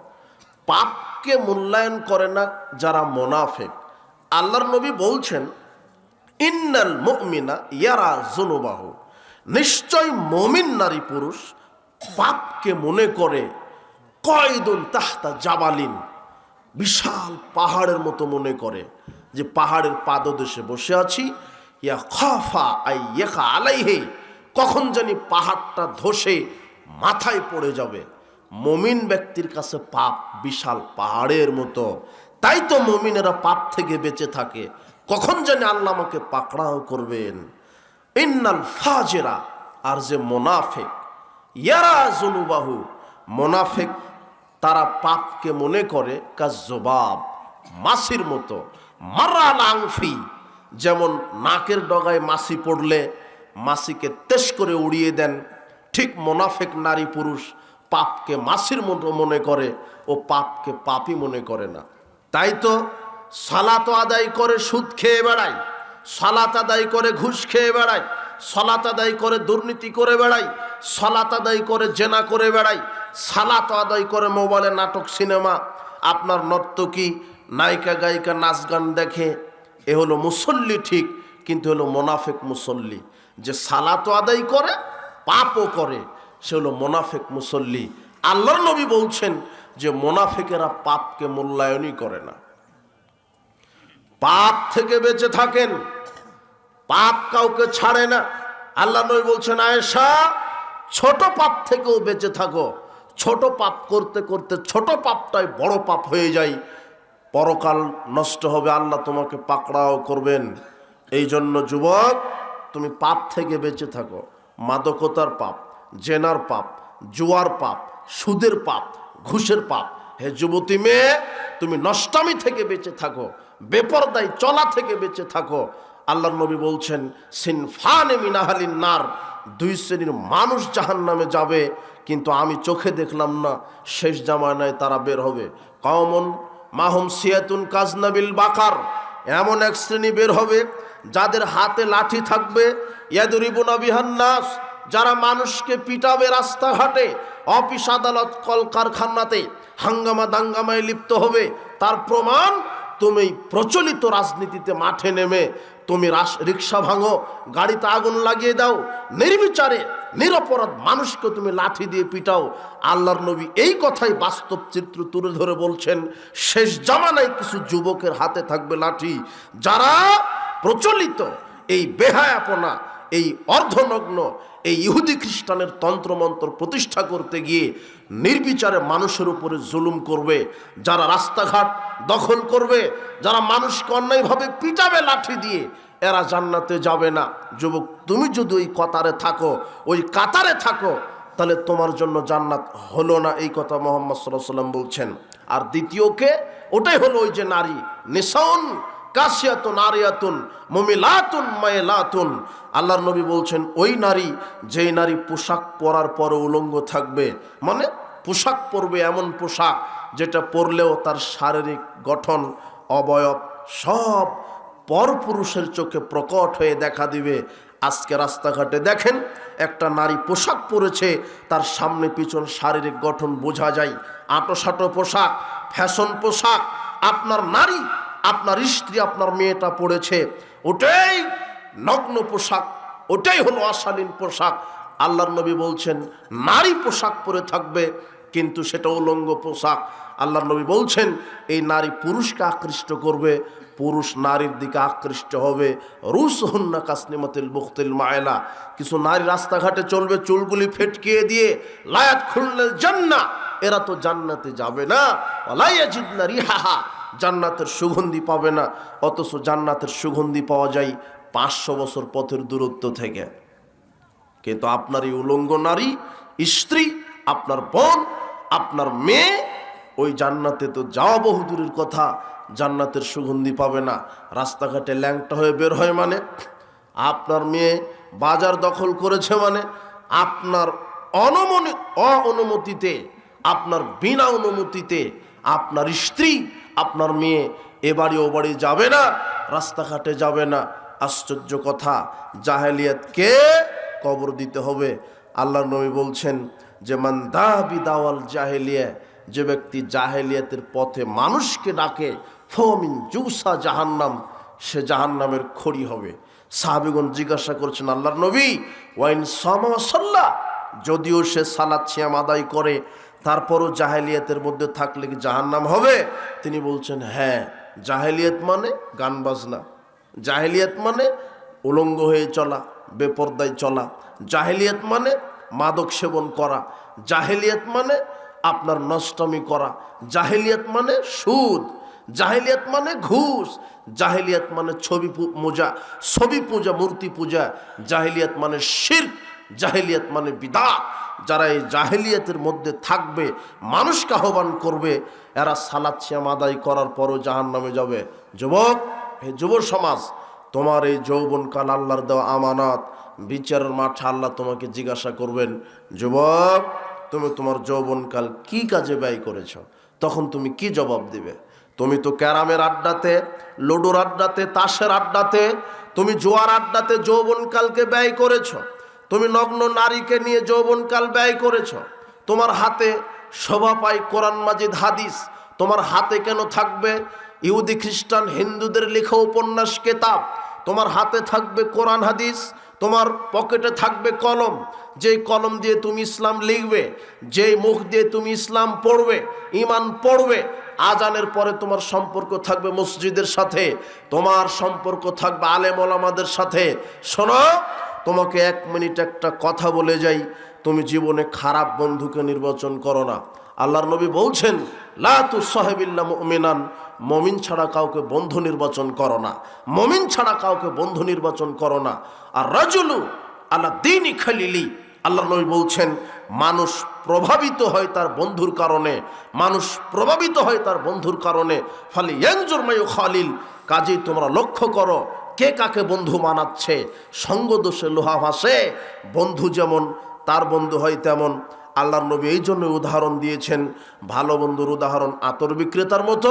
পাপকে মূল্যায়ন করে না যারা মুনাফিক। আল্লাহর নবী বলছেন, ইন্নাল মুমিনা ইয়ারা যুনুবাহু, নিশ্চয় মুমিন নারী পুরুষ পাপকে মনে করে কয়দুন তাহতা জাবালিন, বিশাল পাহাড়ের মতো মনে করে যে পাহাড়ের পাদদেশে বসে আছি। ইয়া খাফা আই ইয়াখা আলাইহি, কখন জানি পাহাড়টা ধসে মাথায় পড়ে যাবে। মুমিন ব্যক্তির কাছে পাপ বিশাল পাহাড়ের মতো। তাই তো মুমিনেরা পাপ থেকে বেঁচে থাকে, কখন জানি আল্লাহ আমাকে পাকড়াও করবেন। ইন্নাল ফাজেরা, আর যে মুনাফিক, ইয়ারা যুনুবাহু, মুনাফিক তারা পাপকে মনে করে কাজ্জবাব, মাছির মতো। মারাল আংফি, যেমন নাকের ডগায় মাছি পড়লে মাছিকে তেশ করে উড়িয়ে দেন, ঠিক মুনাফিক নারী পুরুষ পাপকে মাছির মতো মনে করে, ও পাপকে পাপই মনে করে না। তাই তো সালাত আদায় করে সুদ খেয়ে বেড়ায়, সালাত আদায় করে ঘুষ খেয়ে বেড়ায়, সালাত আদায় করে দুর্নীতি করে বেড়ায়, সালাত আদায় করে জেনা করে বেড়ায়, সালাত আদায় করে মোবাইলে নাটক সিনেমা, আপনার নর্তকী নায়িকা গায়িকা নাচ গান দেখে। এ হলো মুসল্লি ঠিক, কিন্তু হলো মুনাফিক মুসল্লি। যে সালাত আদায় করে পাপও করে, সে হলো মুনাফিক মুসল্লি। আল্লাহর নবী বলছেন যে মুনাফিকেরা পাপকে মূল্যায়নই করে না। পাপ থেকে বেঁচে থাকেন, পাপ কাউকে ছাড়ে না। আল্লাহ নবী বলছেন, আয়েশা, ছোট পাপ থেকেও বেঁচে থাকো। ছোট পাপ করতে করতে ছোট পাপটাই বড় পাপ হয়ে যায়, পরকাল নষ্ট হবে, আল্লাহ তোমাকে পাকড়াও করবেন। এই জন্য যুবক, তুমি পাপ থেকে বেঁচে থাকো। মাদকতার পাপ, জেনার পাপ, জুয়ার পাপ, সুদের পাপ, ঘুষের পাপ। হে যুবতী মেয়ে, তুমি নষ্টামি থেকে বেঁচে থাকো, বেপরদাই চলা থেকে বেঁচে থাকো। আল্লাহর নবী বলছেন, সিনফানে মিন আহলিন নার, দুই শ্রেণীর মানুষ জাহান্নামে যাবে, কিন্তু আমি চোখে দেখলাম না, শেষ জামানায় তারা বের হবে। কওমুন মাহুম সিয়াতুন কাজনাবিল বাকার, এমন এক শ্রেণী বের হবে যাদের হাতে লাঠি থাকবে, ইয়াদরিবুনা বিহান নাস, যারা মানুষকে পিটাবে রাস্তাঘাটে, অফিস আদালত কলকারখানাতে হাঙ্গামা দাঙ্গামায় লিপ্ত হবে। তার প্রমাণ, তুমি প্রচলিত রাজনীতিতে মাঠে নেমে তুমি রিক্সা ভাঙো, গাড়িতে আগুন লাগিয়ে দাও, নির্বিচারে নিরপরাধ মানুষকে তুমি লাঠি দিয়ে পিটাও। আল্লাহর নবী এই কথাই বাস্তব চিত্র তুলে ধরে বলছেন, শেষ জামানায় কিছু যুবকের হাতে থাকবে লাঠি, যারা প্রচলিত এই বেহায়াপনা, এই অর্ধনগ্ন, এই ইহুদি খ্রিস্টানের তন্ত্রমন্ত্র প্রতিষ্ঠা করতে গিয়ে নির্বিচারে মানুষের উপরে জুলুম করবে, যারা রাস্তাঘাট দখল করবে, যারা মানুষকে অন্যায়ভাবে পিটাবে লাঠি দিয়ে, এরা জান্নাতে যাবে না। যুবক, তুমি যদি ওই কাতারে থাকো, ওই কাতারে থাকো, তাহলে তোমার জন্য জান্নাত হলো না, এই কথা মুহাম্মদ সাল্লাল্লাহু আলাইহি ওয়াসাল্লাম বলছেন। আর দ্বিতীয়কে, ওটাই হলো ওই যে নারী, নিসাউন কাসিয়াতুন আরিয়াতুন মুমিলাতুন মাইলাতুন। আল্লাহর নবী বলছেন, ওই নারী, যেই নারী পোশাক পরার পরে উলঙ্গ থাকবে, মানে পোশাক পরবে এমন পোশাক যেটা পরলেও তার শারীরিক গঠন অবয়ব সব পরপুরুষের চোখে প্রকট হয়ে দেখা দিবে। আজকে রাস্তাঘাটে দেখেন একটা নারী পোশাক পরেছে, তার সামনে পিছন শারীরিক গঠন বোঝা যায়, আঁটোসাঁটো পোশাক, ফ্যাশন পোশাক। আপনার নারী, আপনার স্ত্রী, আপনার মেয়েটা পড়েছে, ওটাই নগ্ন পোশাক, ওটাই হলো অশালীন পোশাক। আল্লাহর নবী বলছেন নারী পোশাক পরে থাকবে, কিন্তু সেটা উলঙ্গ পোশাক। আল্লাহর নবী বলছেন এই নারী পুরুষকে আকৃষ্ট করবে, পুরুষ নারীর দিকে আকৃষ্ট হবে। রুসহুন্না কাসনিমাতিল বুখতিল মায়লা। কিছু নারী রাস্তাঘাটে চলবে চুলগুলি ফেটকিয়ে দিয়ে, লায়াত খুলনাল জান্নাহ, এরা তো জান্নাতে যাবে না। ওয়ালা ইয়াজিদনা রিহাহা, জান্নাতের সুগন্ধি পাবে না। অথচ জান্নাতের সুগন্ধি পাওয়া যায় 500 বছর পথের দূরত্ব থেকে। কিন্তু আপনার এই উলঙ্গ নারী স্ত্রী, আপনার বোন, আপনার মেয়ে, ওই জান্নাতে তো যাওয়া বহুদূরের কথা, জান্নাতের সুগন্ধি পাবে না। রাস্তাঘাটে ল্যাংটা হয়ে বের হয় মানে, আপনার মেয়ে বাজার দখল করেছে মানে, আপনার অনুমতিতে, আপনার বিনা অনুমতিতে আপনার স্ত্রী, আপনার মেয়ে এ বাড়ি ও বাড়ি যাবে না, রাস্তাঘাটে যাবে না। আশ্চর্য কথা, জাহেলিয়াতকে কবর দিতে হবে। আল্লাহর নবী বলছেন যে মান দাবি দাওয়াল জাহেলিয়া, যে ব্যক্তি জাহেলিয়াতের পথে মানুষকে ডাকে, ফমিন জুসা জাহান্নাম, সে জাহান্নামের খড়ি হবে। সাহাবীগণ জিজ্ঞাসা করছেন আল্লাহর নবী, ওয়াইন সামা সাল্লাহ, যদিও সে সালাত সিয়াম আদায় করে, তারপরও জাহেলিয়াতের মধ্যে থাকলে কি জাহান্নাম হবে? তিনি বলছেন হ্যাঁ। জাহেলিয়াত মানে গান বাজনা, জাহেলিয়াত মানে উলঙ্গ হয়ে চলা, বেপরদায় চলা, জাহেলিয়াত মানে মাদক সেবন করা, জাহেলিয়াত মানে আপনার নষ্টামি করা, জাহেলিয়াত মানে সুদ, জাহেলিয়াত মানে ঘুষ, জাহেলিয়াত মানে ছবি পূজা, মূর্তি পূজা, জাহেলিয়াত মানে শিরক, জাহেলিয়াত মানে বিদআত। যারা এই জাহেলিয়াতের মধ্যে থাকবে, মানুষকে আহ্বান করবে, এরা সালাত সিয়াম আদায় করার পরও জাহান্নামে যাবে। যুবক, হে যুব সমাজ, তোমার এই যৌবনকাল আল্লাহর দেওয়া আমানত, বিচারের মাঠে আল্লাহ তোমাকে জিজ্ঞাসা করবেন, যুবক তুমি তোমার যৌবনকাল কি কাজে ব্যয় করেছ? তখন তুমি কি জবাব দিবে? তুমি তো ক্যারামের আড্ডাতে, লুডোর আড্ডাতে, তাসের আড্ডাতে, তুমি জুয়ার আড্ডাতে যৌবনকালকে ব্যয় করেছ। তুমি নগ্ন নারীকে নিয়ে যৌবনকাল ব্যয় করেছ। তোমার হাতে শোভা পায় কোরআন মাজিদ হাদিস, তোমার হাতে কেন থাকবে ইহুদি খ্রিস্টান হিন্দুদের লেখা উপন্যাস কেতাব? তোমার হাতে থাকবে কোরআন হাদিস, তোমার পকেটে থাকবে কলম, যেই কলম দিয়ে তুমি ইসলাম লিখবে, যেই মুখ দিয়ে তুমি ইসলাম পড়বে, ঈমান পড়বে। আজানের পরে তোমার সম্পর্ক থাকবে মসজিদের সাথে, তোমার সম্পর্ক থাকবে আলেম ওলামাদের সাথে। শোনো, তোমাকে 1 মিনিট একটা কথা বলে যাই, তুমি জীবনে খারাপ বন্ধুকে নির্বাচন করো না। আল্লাহর নবী বলছেন লা তুসাহিবিল্লা মুমিনান, মমিন ছাড়া কাউকে বন্ধু নির্বাচন করো না, মমিন ছাড়া কাউকে বন্ধু নির্বাচন করো না। আর রাজুলু আলা দীনি খালিলি, আল্লাহর নবী বলছেন মানুষ প্রভাবিত হয় তার বন্ধুর কারণে, মানুষ প্রভাবিত হয় তার বন্ধুর কারণে। ফালি ইয়ানজুর মায়ু খালিল, কাজেই তোমরা লক্ষ্য করো কে কাকে বন্ধু মানাচ্ছে। সঙ্গ দোষে লোহা ভাসে, বন্ধু যেমন তার বন্ধু হয় তেমন। আল্লাহর নবী এই জন্য উদাহরণ দিয়েছেন, ভালো বন্ধুর উদাহরণ আতর বিক্রেতার মতো,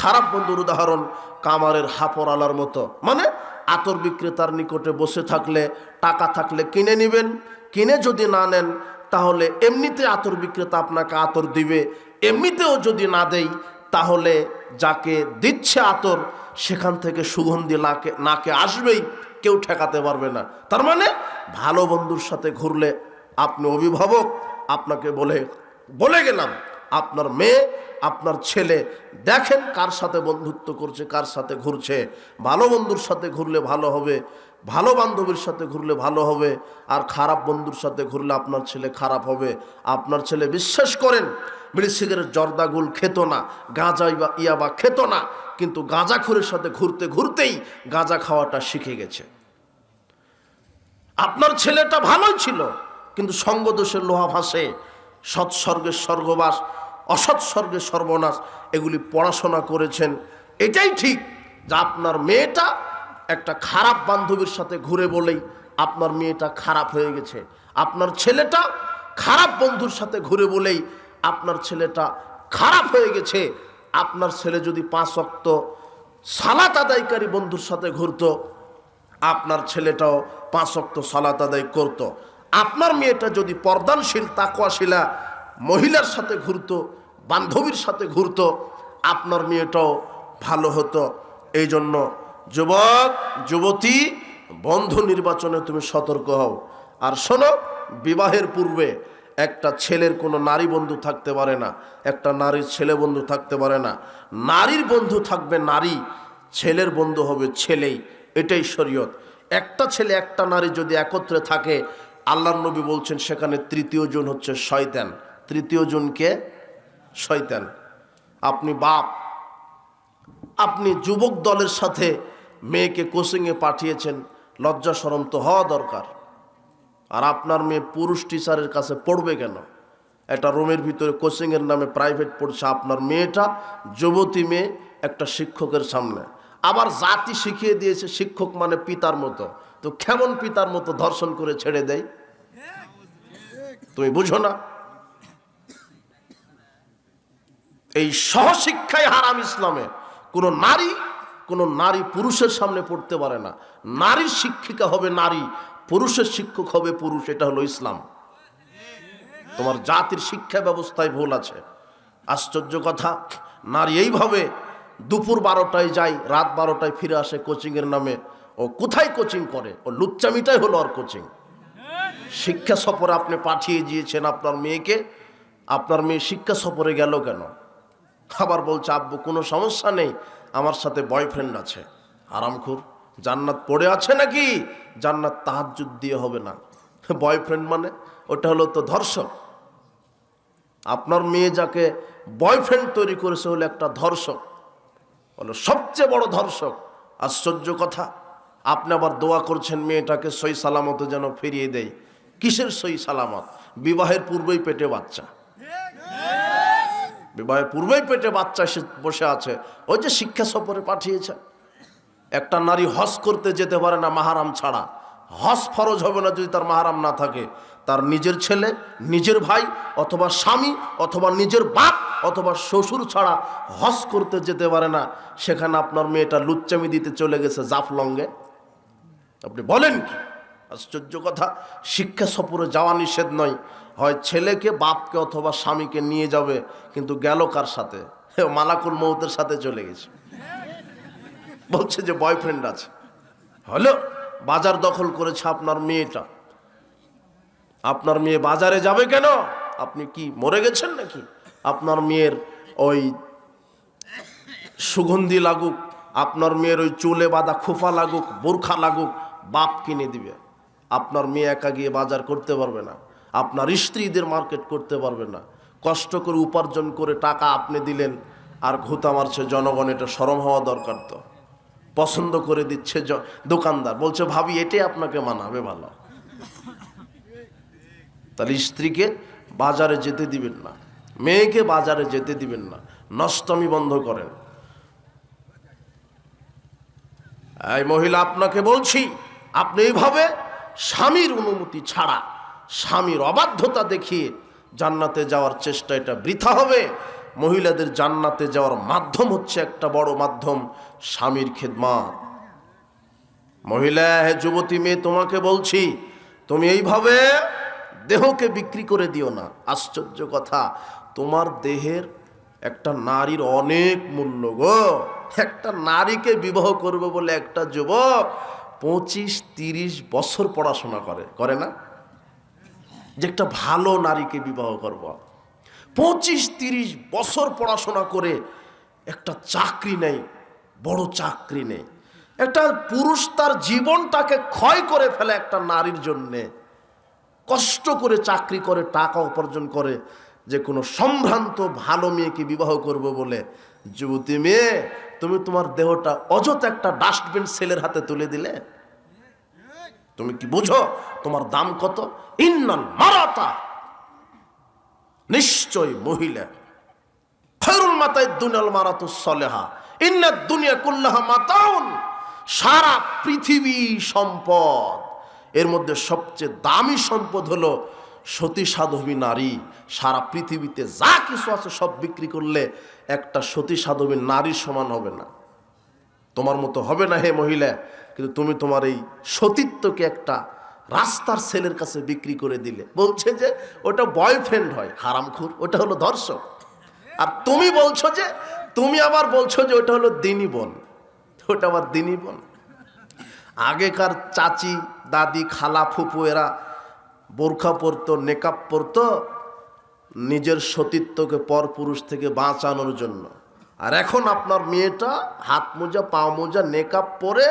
খারাপ বন্ধুর উদাহরণ কামারের হাপড়ালার মতো। মানে আতর বিক্রেতার নিকটে বসে থাকলে, টাকা থাকলে কিনে নেবেন, কিনে যদি না নেন তাহলে এমনিতে আতর বিক্রেতা আপনাকে আতর দিবে, এমনিতেও যদি না দেই তাহলে যাকে দিচ্ছে আতর সেখান থেকে সুগন্ধি নাকে আসবেই, কেউ ঠেকাতে পারবে না। তার মানে ভালো বন্ধুর সাথে ঘুরলে, আপনি অভিভাবক, আপনাকে বলে গেলাম, আপনার মেয়ে, আপনার ছেলে দেখেন কার সাথে বন্ধুত্ব করছে, কার সাথে ঘুরছে। ভালো বন্ধুর সাথে ঘুরলে ভালো হবে, ভালো বান্ধবীর সাথে ঘুরলে ভালো হবে। আর খারাপ বন্ধুর সাথে ঘুরলে আপনার ছেলে খারাপ হবে। আপনার ছেলে বিশ্বাস করেন বিড়ি সিগারেট জর্দাগুল খেত না, গাঁজা ইয়াবা খেত না, কিন্তু গাঁজাখোরের সাথে ঘুরতে ঘুরতেই গাঁজা খাওয়াটা শিখে গেছে। আপনার ছেলেটা ভালোই ছিল, কিন্তু সঙ্গদোষের লোহা ভাসে, সৎসর্গের স্বর্গবাস, অসৎসর্গের সর্বনাশ। এগুলি পড়াশোনা করেছেন। এটাই ঠিক যে আপনার মেয়েটা একটা খারাপ বান্ধবীর সাথে ঘুরে বলেই আপনার মেয়েটা খারাপ হয়ে গেছে, আপনার ছেলেটা খারাপ বন্ধুর সাথে ঘুরে বলেই আপনার ছেলেটা খারাপ হয়ে গেছে। আপনার ছেলে যদি 5 ওয়াক্ত সালাত আদায়কারী বন্ধুর সাথে ঘুরতো, আপনার ছেলেটাও 5 ওয়াক্ত সালাত আদায় করত। আপনার মেয়েটা যদি পর্দানশীল তাকওয়াশীলা মহিলার সাথে ঘুরতো, বান্ধবীর সাথে ঘুরতো, আপনার মেয়েটাও ভালো হতো। এই জন্য যুবক যুবতী, বন্ধু নির্বাচনে তুমি সতর্ক হও। আর শোনো, বিবাহের পূর্বে একটা ছেলের কোনো নারী বন্ধু থাকতে পারে না, একটা নারীর ছেলে বন্ধু থাকতে পারে না। নারীর বন্ধু থাকবে নারী, ছেলের বন্ধু হবে ছেলেই। এটাই শরীয়ত। একটা ছেলে একটা নারী যদি একত্রে থাকে, আল্লাহর নবী বলছেন সেখানে তৃতীয় জন হচ্ছে শয়তান। তৃতীয় জনকে শয়তান। আপনি বাপ, আপনি যুবক দলের সাথে মেয়েকে কোচিংয়ে পাঠিয়েছেন, লজ্জা শরম তো হওয়া দরকার। আর আপনার মেয়ে পুরুষ টিচারের কাছে পড়বে কেন? একটা রুমের ভিতরে কোচিংয়ের নামে প্রাইভেট পড়ছে আপনার মেয়েটা, যুবতী মেয়ে, একটা শিক্ষকের সামনে। আবার জাতি শিখিয়ে দিয়েছে শিক্ষক মানে পিতার মতো। তো কেমন পিতার মতো ধর্ষণ করে ছেড়ে দেয়? তুমি বুঝো না? এই সহশিক্ষায় হারাম ইসলামে। কোনো নারী পুরুষের সামনে পড়তে পারে না। নারীর শিক্ষিকা হবে নারী, পুরুষের শিক্ষক হবে পুরুষ। এটা হলো ইসলাম। তোমার জাতির শিক্ষা ব্যবস্থায় ভুল আছে। আশ্চর্য কথা, নারী এইভাবে দুপুর 12টায় যায়, রাত 12টায় ফিরে আসে কোচিংয়ের নামে। ও কোথায় কোচিং করে? ও লুচ্চামিটাই হলো আর কোচিং। শিক্ষা সফরে আপনি পাঠিয়ে দিয়েছেন আপনার মেয়েকে, আপনার মেয়ে শিক্ষা সফরে গেল কেন? আবার বলছে আব্বু কোনো সমস্যা নেই, আমার সাথে বয়ফ্রেন্ড আছে। হারামখোর, জান্নাত পড়ে আছে নাকি? জান্নাত তাহাজ্জুদ দিয়ে হবে না। বয়ফ্রেন্ড মানে ওটা হলো তো ধর্ষক। আপনার মেয়ে যাকে বয়ফ্রেন্ড তৈরি করেছে হলো একটা ধর্ষক, হলো সবচেয়ে বড় ধর্ষক। আশ্চর্য কথা, আপনি আবার দোয়া করছেন মেয়েটাকে সই সালামত যেন ফিরিয়ে দেয়। কিসের সই সালামত? বিবাহের পূর্বেই পেটে বাচ্চা, বিবাহের পূর্বেই পেটে বাচ্চা এসে বসে আছে। ওই যে শিক্ষা সফরে পাঠিয়েছেন। একটা নারী হজ করতে যেতে পারে না মাহারাম ছাড়া। হজ ফরজ হবে না যদি তার মাহারাম না থাকে। তার নিজের ছেলে, নিজের ভাই, অথবা স্বামী, অথবা নিজের বাপ, অথবা শ্বশুর ছাড়া হজ করতে যেতে পারে না। সেখানে আপনার মেয়েটা লুচ্চামি দিতে চলে গেছে জাফলঙ্গে। আপনি বলেন কি? আশ্চর্য কথা। শিক্ষা সফরে যাওয়া নিষেধ নয়, হয় ছেলেকে, বাপকে অথবা স্বামীকে নিয়ে যাবে, কিন্তু গেল কার সাথে? মালাকুল মউতের সাথে চলে গেছে। বলছে যে বয়ফ্রেন্ড আছে। হলো বাজার দখল করেছে আপনার মেয়েটা। আপনার মেয়ে বাজারে যাবে কেন? আপনি কি মরে গেছেন নাকি? আপনার মেয়ের ওই সুগন্ধি লাগুক, আপনার মেয়ের ওই চুলে বাঁধা খোফা লাগুক, বোরখা লাগুক, বাপ কিনে দিবে। আপনার মেয়ে একা গিয়ে বাজার করতে পারবে না। আপনার স্ত্রীদের মার্কেট করতে পারবে না। কষ্ট করে উপার্জন করে টাকা আপনি দিলেন, আর ঘুতা মারছে জনগণ। এটা শরম হওয়া দরকার। তো পছন্দ করে দিচ্ছে দোকানদার, বলছে ভাবি এটাই আপনাকে মানাবে ভালো। তাহলে স্ত্রীকে বাজারে যেতে দিবেন না, মেয়েকে বাজারে যেতে দিবেন না। নষ্টমী বন্ধ করেন। এই মহিলা, আপনাকে বলছি, আপনি এইভাবে স্বামীর অনুমতি ছাড়া, স্বামীর অবাধ্যতা দেখিয়ে জান্নাতে যাওয়ার চেষ্টা, এটা বৃথা হবে। মহিলাদের জান্নাতে যাওয়ার মাধ্যম হচ্ছে, একটা বড় মাধ্যম, স্বামীর খেদমত। মহিলা, হে যুবতী মেয়ে, তোমাকে বলছি, তুমি এইভাবে দেহকে বিক্রি করে দিও না। আশ্চর্য কথা, তোমার দেহের একটা নারীর অনেক মূল্য গো। একটা নারীকে বিবাহ করবে বলে একটা যুবক 25-30 বছর পড়াশোনা করে না? যে একটা ভালো নারীকে বিবাহ করব, 25-30 বছর পড়াশোনা করে একটা চাকরি নেই, বড় চাকরি নেই। একটা পুরুষ তার জীবনটাকে ক্ষয় করে ফেলে একটা নারীর জন্যে। কষ্ট করে চাকরি করে, টাকা উপার্জন করে, যে কোনো সম্ভ্রান্ত ভালো মেয়েকে বিবাহ করবো বলে। যুবতী মেয়ে, তুমি তোমার দেহটা অযথা একটা ডাস্টবিন ছেলের হাতে তুলে দিলে। তুমি কি বুঝো তোমার দাম কত? ইন্নাল মারাতা, নিশ্চয় মহিলা, খায়রুল মাতাই দুনিয়াল মারাতুস সালেহা, ইন্নাদ দুনিয়া কুল্লাহা মাতাউন। সারা পৃথিবী সম্পদ, এর মধ্যে সবচেয়ে দামি সম্পদ হলো সতী সাধবী নারী। সারা পৃথিবীতে যা কিছু আছে সব বিক্রি করলে একটা সতী সাধবী নারীর সমান হবে না। তোমার মতো হবে না হে মহিলা, কিন্তু তুমি তোমার এই সতীত্বকে একটা রাস্তার ছেলের কাছে বিক্রি করে দিলে। বলছে যে ওটা বয়ফ্রেন্ড হয়, হারামখোর, ওটা হলো ধর্ষক। আর তুমি বলছো যে, তুমি আবার বলছো যে ওটা হলো দিনী বোন, ওটা আবার দিনী বোন। আগেকার চাচি, দাদি, খালা, ফুপু এরা বোরখা পরতো, নেকাব পরতো নিজের সতীত্বকে পরপুরুষ থেকে বাঁচানোর জন্য। আর এখন আপনার মেয়েটা হাত মোজা, পা মোজা, নেকাব পরে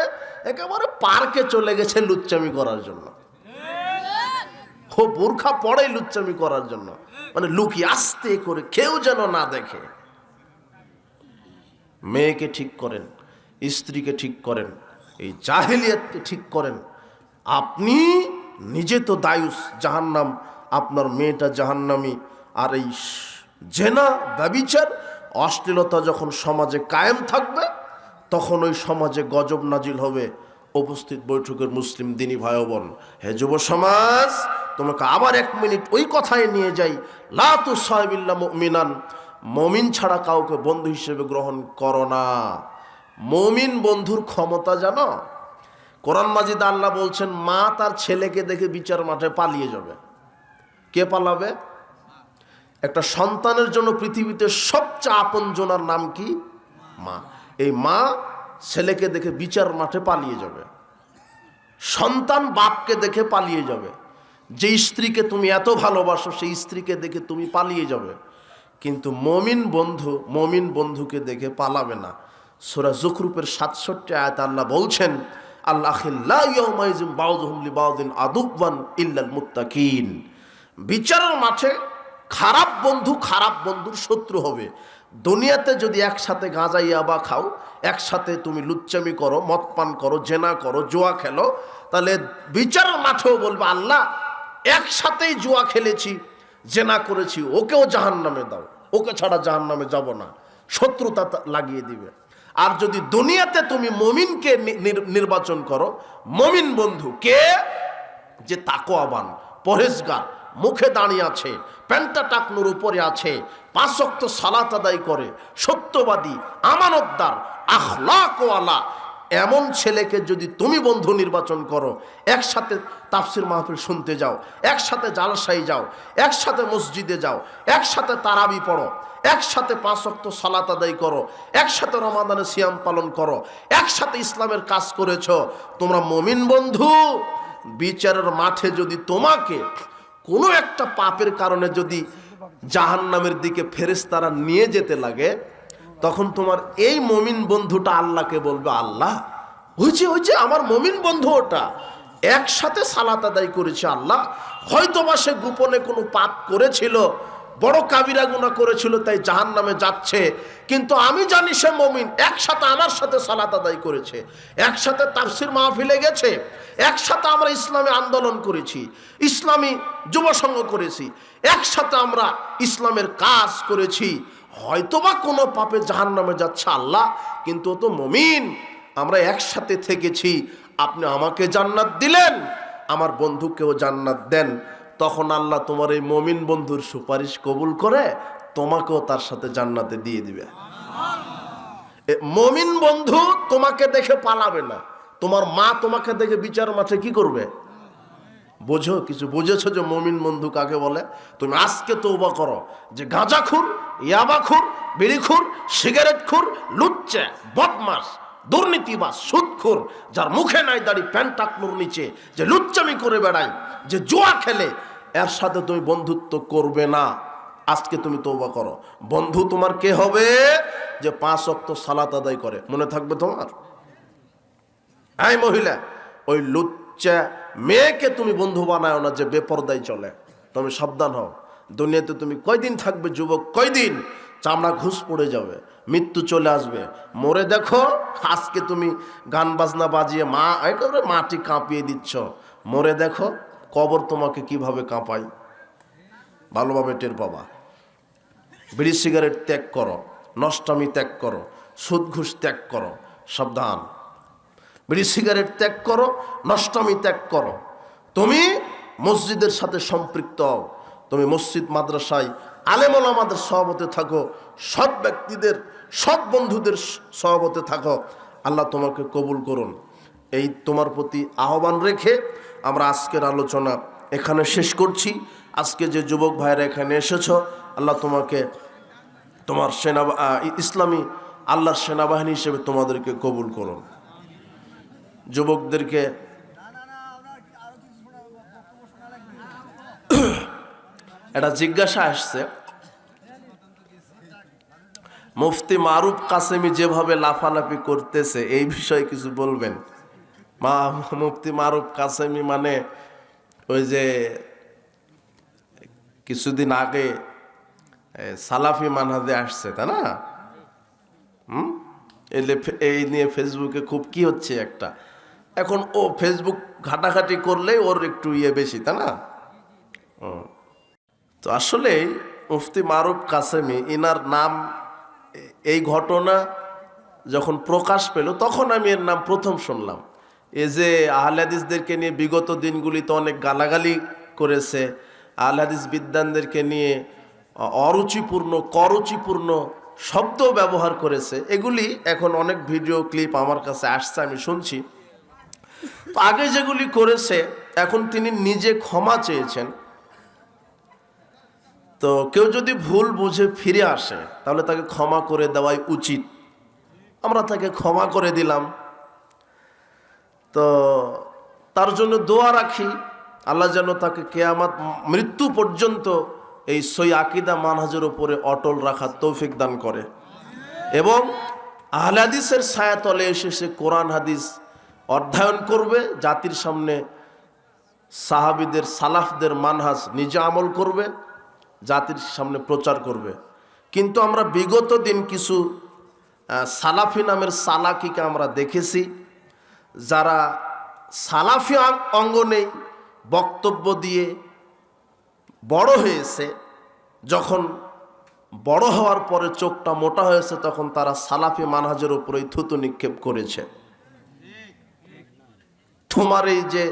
একেবারে পার্কে চলে গেছে লুচ্চামি করার জন্য। ও বোরখা পরে লুচ্চামি করার জন্য, মানে লুকিয়ে আস্তে করে, কেউ যেন না দেখে। মেয়েকে ঠিক করেন, স্ত্রীকে ঠিক করেন, এই জাহেলিয়াতকে ঠিক করেন। আপনি নিজে তো দায়ুস, জাহান্নাম, আপনার মেয়েটা জাহান্নামী। আর এই জেনা, ব্যভিচার, অশ্লীলতা যখন সমাজে কায়েম থাকবে, তখন ওই সমাজে গজব নাজিল হবে। উপস্থিত বৈঠকের মুসলিম দিনী ভাই বোন, হে যুব সমাজ, তোমাকে আবার 1 মিনিট ওই কথায় নিয়ে যাই। লা তুসাহিবিল্লাহ মুমিনান, মমিন ছাড়া কাউকে বন্ধু হিসেবে গ্রহণ করো না। মমিন বন্ধুর ক্ষমতা জানো? কোরআন মাজিদ আল্লাহ বলছেন, মা তার ছেলেকে দেখে বিচার মাঠে পালিয়ে যাবে। কে পালাবে? একটা সন্তানের জন্য পৃথিবীতে সবচেয়ে আপন জনার নাম কি? মা। এই মা ছেলেকে দেখে বিচার মাঠে পালিয়ে যাবে। সন্তান বাপকে দেখে পালিয়ে যাবে। যে স্ত্রীকে তুমি এত ভালোবাসো, সেই স্ত্রীকে দেখে তুমি পালিয়ে যাবে। কিন্তু মমিন বন্ধুকে দেখে পালাবে না। সূরা যুখরুফের 67 আয়াত আল্লাহ বলছেন, আল্লাহিল্লাহ ইয়াউমাইযিন বাউযুহুম লিবাউযিন আদুওয়ান ইল্লাল মুত্তাকিন। বিচারের মাঠে খারাপ বন্ধুর শত্রু হবে। দুনিয়াতে যদি একসাথে গাঁজা, ইয়াবা খাও, একসাথে তুমি লুচ্চামি করো, মদ পান করো, জেনা করো, জুয়া খেলো, তাহলে বিচারের মাঠেও বলবে, আল্লাহ একসাথেই জুয়া খেলেছি, জেনা করেছি, ওকেও জাহান্নামে দাও, ওকে ছাড়া জাহান্নামে যাব না। শত্রুতা লাগিয়ে দিবে। আর যদি দুনিয়াতে তুমি মমিনকে নির্বাচন করো, মমিন বন্ধু কে? যে তাকওয়াবান, পরহেজগার, মুখে দাঁড়িয়ে আছে, প্যান্টা টাকনুর উপরে আছে, 5 ওয়াক্ত সালাত আদায় করে, সত্যবাদী, আমানতদার, আখলাকওয়ালা, এমন ছেলেকে যদি তুমি বন্ধু নির্বাচন করো, একসাথে তাফসির মাহফিল শুনতে যাও, একসাথে জালসায় যাও, একসাথে মসজিদে যাও, একসাথে তারাবি পড়ো, একসাথে 5 ওয়াক্ত সালাত আদায় করো, একসাথে রমাদানে সিয়াম পালন করো, একসাথে ইসলামের কাজ করেছো, তোমরা মুমিন বন্ধু। বিচারের মাঠে যদি তোমাকে কোনো একটা পাপের কারণে যদি জাহান্নামের দিকে ফেরেশতারা নিয়ে যেতে লাগে, তখন তোমার এই মুমিন বন্ধুটা আল্লাহকে বলবে, আল্লাহ ওই যে আমার মুমিন বন্ধু, ওটা একসাথে সালাত আদায় করেছে, আল্লাহ হয়তোবা সে গোপনে কোনো পাপ করেছিল, বড় কাবিরা গুনাহ করেছিল, তাই জাহান্নামে যাচ্ছে, কিন্তু আমি জানি সে মুমিন, একসাথে আমার সাথে সালাত আদায় করেছে, একসাথে তাফসির মাহফিলে গেছে, একসাথে আমরা ইসলামী আন্দোলন করেছি, ইসলামী যুব সংঘ করেছি, একসাথে আমরা ইসলামের কাজ করেছি, হয়তোবা কোনো পাপে জাহান্নামে যাচ্ছে আল্লাহ, কিন্তু ও তো মুমিন, আমরা একসাথে থেকেছি, আপনি আমাকে জান্নাত দিলেন, আমার বন্ধুকেও জান্নাত দেন। তখন আল্লাহ তোমার এই মুমিন বন্ধুর সুপারিশ কবুল করে তোমাকেও তার সাথে জান্নাতে দিয়ে দিবে। মুমিন বন্ধু তোমাকে দেখে পালাবে না। তোমার মা তোমাকে দেখে বিচার মাঠে কি করবে? বোঝো, কিছু বুঝেছো যে মুমিন বন্ধু কাকে বলে? তুমি আজকে তওবা করো যে গাঁজাখুর, ইয়াবাখুর, বিড়িখুর, সিগারেটখুর, লুচ্চা, বদমাস, দুর্নীতিবাজ, সুদখোর, যার মুখে নাই দাড়ি, প্যান্ট টাকনুর নিচে যে লুচ্চামি করে বেড়ায়, যে জুয়া খেলে, এর সাথে তুমি বন্ধুত্ব করবে না। আজকে তুমি তওবা করো। বন্ধু তোমার কে হবে? যে 5 ওয়াক্ত সালাত আদায় করে। মনে থাকবে তোমার? এই মহিলা, ওই লুচ্চা মেয়েকে তুমি বন্ধু বানাও না যে বেপরদায় চলে। তুমি সাবধান হও। দুনিয়াতে তুমি কয়দিন থাকবে যুবক? কয়দিন? চামড়া ঘুষ পড়ে যাবে, মৃত্যু চলে আসবে। মরে দেখো, আজকে তুমি গান বাজনা বাজিয়ে একেবারে মাটি কাঁপিয়ে দিচ্ছ, মরে দেখো কবর তোমাকে কিভাবে কাঁপায়, ভালোভাবে টের পাবা। বিড়ি সিগারেট ত্যাগ করো, নষ্টামি ত্যাগ করো, সুদ ঘুষ ত্যাগ করো, সাবধান। বিড়ি সিগারেট ত্যাগ করো, নষ্টামি ত্যাগ করো। তুমি মসজিদের সাথে সম্পৃক্ত হও, তুমি মসজিদ মাদ্রাসায় আলেম ওলামাদের সহবতে থাকো, সৎ ব্যক্তিদের, সৎ বন্ধুদের সহবতে থাকো। আল্লাহ তোমাকে কবুল করুন। এই তোমার প্রতি আহ্বান রেখে আমরা আজকের আলোচনা এখানে শেষ করছি। আজকে যে যুবক ভাইরা এখানে এসেছ, আল্লাহ তোমাকে তোমার ইসলামী আল্লাহর সেনাবাহিনী হিসেবে তোমাদেরকে কবুল করুন। যুবকদেরকে একটা জিজ্ঞাসা আসছে, মুফতি মারুফ কাসেমি যেভাবে লাফালাফি করতেছে এই বিষয়ে কিছু বলবেন? মুফতি মারুফ কাসেমি মানে ওই যে কিছুদিন আগে সালাফি মানহাজে আসছে, তাই না? এই নিয়ে ফেসবুকে খুব কি হচ্ছে একটা, এখন ও ফেসবুক ঘাটাঘাটি করলে ওর একটু বেশি, তাই না? তো আসলে মুফতি মারুফ কাসেমি, ইনার নাম, এই ঘটনা যখন প্রকাশ পেল তখন আমি এর নাম প্রথম শুনলাম। এই যে আহলে হাদিসদেরকে নিয়ে বিগত দিনগুলিতে অনেক গালাগালি করেছে, আহলে হাদিস বিদ্বানদেরকে নিয়ে করুচিপূর্ণ শব্দ ব্যবহার করেছে, এগুলি এখন অনেক ভিডিও ক্লিপ আমার কাছে আসছে, আমি শুনছি। তো আগে যেগুলি করেছে, এখন তিনি নিজে ক্ষমা চেয়েছেন। তো কেউ যদি ভুল বুঝে ফিরে আসে তাহলে তাকে ক্ষমা করে দেওয়াই উচিত। আমরা তাকে ক্ষমা করে দিলাম। তো তার জন্য দোয়া রাখি, আল্লাহ যেন তাকে কিয়ামত মৃত্যু পর্যন্ত এই সই আকীদা মানহাজের উপরে অটল রাখার তৌফিক দান করে, এবং আহলে হাদিসের ছায়াতলে এসে সে কোরআন হাদিস অধ্যয়ন করবে, জাতির সামনে সাহাবীদের সালাফদের মানহাজ নিজে আমল করবে, জাতির সামনে প্রচার করবে। কিন্তু আমরা বিগত দিন কিছু সালাফি নামের সালাকিকে আমরা দেখেছি, যারা সালাফি অঙ্গনেই বক্তব্য দিয়ে বড় হয়েছে, যখন বড় হওয়ার পরে চোখটা মোটা হয়েছে তখন তারা সালাফি মানহাজের উপরেই থুতু নিক্ষেপ করেছে। তোমার এই যে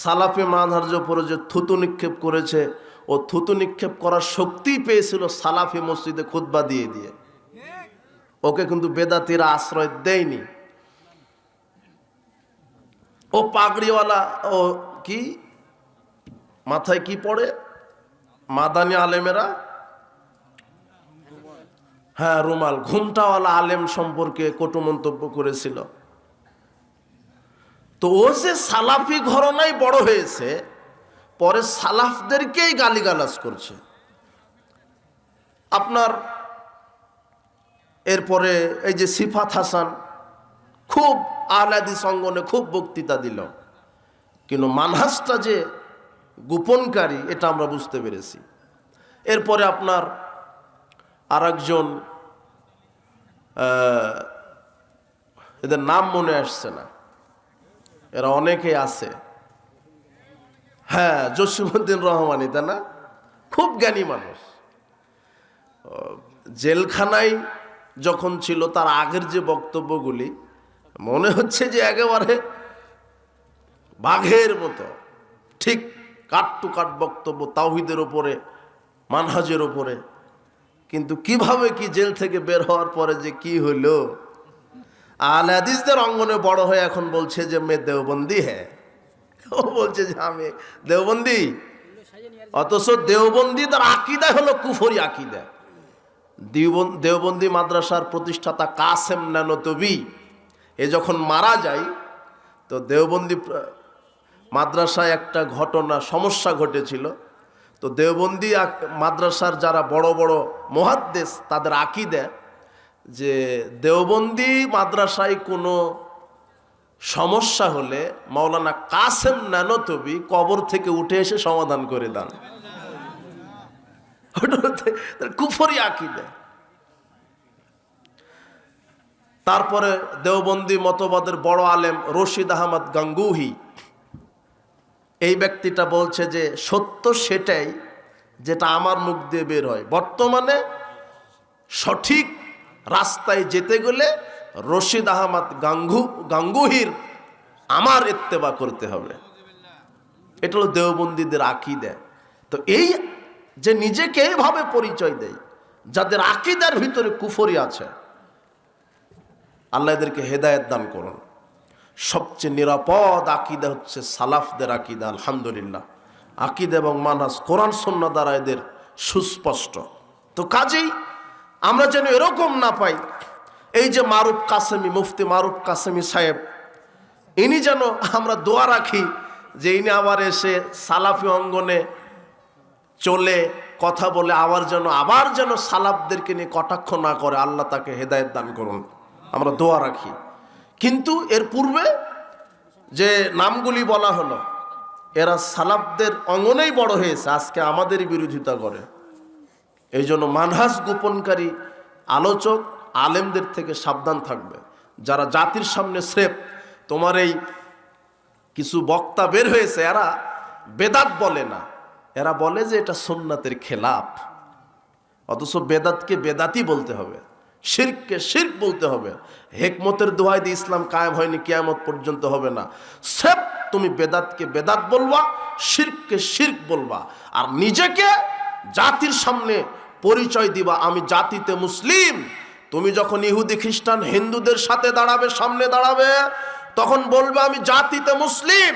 সালাফি মানহাজের উপরে যে থুতু নিক্ষেপ করেছে, ও থুতু নিক্ষেপ করার শক্তি পেয়েছিল সালাফি মসজিদে খুতবা দিয়ে দিয়ে। ওকে কিন্তু বেদাতিরা আশ্রয় দেয়নি। ও পাগড়িওয়ালা, ও কি মাথায় কি পড়ে মাদানি আলেমেরা, হ্যাঁ রুমাল, ঘুমটাওয়ালা আলেম সম্পর্কে কটু মন্তব্য করেছিল। তো ও যে সালাফি ঘরানায় বড় হয়েছে, পরে সালাফদেরকেই গালিগালাজ করছে। আপনার এরপরে এই যে সিফাত হাসান খুব আহলে হাদিস অঙ্গনে খুব বক্তৃতা দিল, কিন্তু মানহাজটা যে গোপনকারী এটা আমরা বুঝতে পেরেছি। এরপরে আপনার আরেকজন, এদের নাম মনে আসছে না, এরা অনেকে আছে, হ্যাঁ জসিমউদ্দিন রহমানী, তাই না? খুব জ্ঞানী মানুষ। জেলখানায় যখন ছিল তার আগের যে বক্তব্যগুলি মনে হচ্ছে যে একেবারে বাঘের মতো, ঠিক কাট টু কাট বক্তব্য তাওহীদের উপরে, মানহাজের উপরে। কিন্তু কিভাবে কি জেল থেকে বের হওয়ার পরে যে কি হইলো, আহলে হাদিসদের অঙ্গনে বড় হয়ে এখন বলছে যে মে দেওবন্দি হ্যাঁ, ও বলছে যে আমি দেওবন্দি, অথচ দেওবন্দি তার আকীদা হলো কুফরি আকীদা। দেওবন্দি মাদ্রাসার প্রতিষ্ঠাতা কাসেম নানতবি এ যখন মারা যায়, তো দেওবন্দি মাদ্রাসায় একটা সমস্যা ঘটেছিল। তো দেওবন্দি মাদ্রাসার যারা বড় বড় মুহাদ্দিস তাদের আকীদা যে দেওবন্দি মাদ্রাসায় কোনো সমস্যা হলে মাওলানা কাসেম নানতবি কবর থেকে উঠে এসে সমাধান করে দেন। কুফরি আকীদা। তারপরে দেওবন্দি মতবাদের বড় আলেম রশিদ আহমদ গাঙ্গুহি, এই ব্যক্তিটা বলছে যে সত্য সেটাই যেটা আমার মুখ দিয়ে বের হয়। বর্তমানে সঠিক রাস্তায় যেতে গেলে রশিদ আহমদ গাঙ্গুহির আমার ইত্তেবা করতে হবে। এটা হলো দেওবন্দীদের আকীদা। তো এই যে নিজেকে এইভাবে পরিচয় দেয়, যাদের আকীদার ভিতরে কুফরি আছে, আল্লাহ এদেরকে হেদায়েত দান করুন। সবচেয়ে নিরাপদ আকীদা হচ্ছে সালাফদের আকীদা। আলহামদুলিল্লাহ, আকীদা এবং মানহাজ কোরআন সুন্নাহ দ্বারা এদের সুস্পষ্ট। তো কাজেই আমরা যেন এরকম না পাই, এই যে মারুফ কাসেমি, মুফতি মারুফ কাসেমি সাহেব, ইনি যেন আমরা দোয়া রাখি যে ইনি আবার এসে সালাফি অঙ্গনে চলে কথা বলে আবার যেন সালাফদেরকে নিয়ে কটাক্ষ না করে। আল্লাহ তাকে হেদায়েত দান করুন, আমরা দোয়া রাখি। কিন্তু এর পূর্বে যে নামগুলি বলা হলো, এরা সালাফদের অঙ্গনেই বড় হয়েছে, আজকে আমাদেরই বিরোধিতা করে। এই জন্য মানহাজ গোপনকারী আলোচক আলেমদের থেকে সাবধান থাকবে। যারা জাতির সামনে স্রেফ তোমার এই কিছু বক্তা বের হয়েছে, এরা বেদাত বলে না, এরা বলে যে এটা সুন্নাতের খেলাফ। অথচ বেদাতকে বেদাতই বলতে হবে, শিরককে শিরক বলতে হবে। হেকমতের দোহাই দিয়ে ইসলাম কায়েম হয়নি, কিয়ামত পর্যন্ত হবে না। স্রেফ তুমি বেদাতকে বেদাত বলবা, শিরককে শিরক বলবা, আর নিজেকে জাতির সামনে পরিচয় দিবা আমি জাতিতে মুসলিম। তুমি যখন ইহুদি খ্রিস্টান হিন্দুদের সাথে দাঁড়াবে, সামনে দাঁড়াবে, তখন বলবে আমি জাতিতে মুসলিম।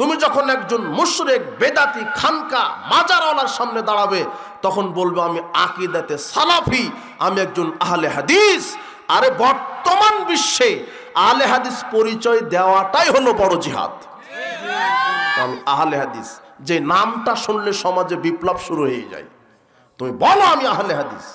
তুমি যখন একজন মুশরিক বেদাতি খানকা মাজারওয়ালার সামনে দাঁড়াবে, তখন বলবে আমি আকীদাতে সালাফি, আমি একজন আহলে হাদিস। আরে বর্তমান বিশ্বে আহলে হাদিস পরিচয় দেওয়াটাই হলো বড় জিহাদ। আমি আহলে হাদিস, যে নামটা শুনলে সমাজে বিপ্লব শুরু হয়ে যায়। তুমি বলো আমি আহলে হাদিস,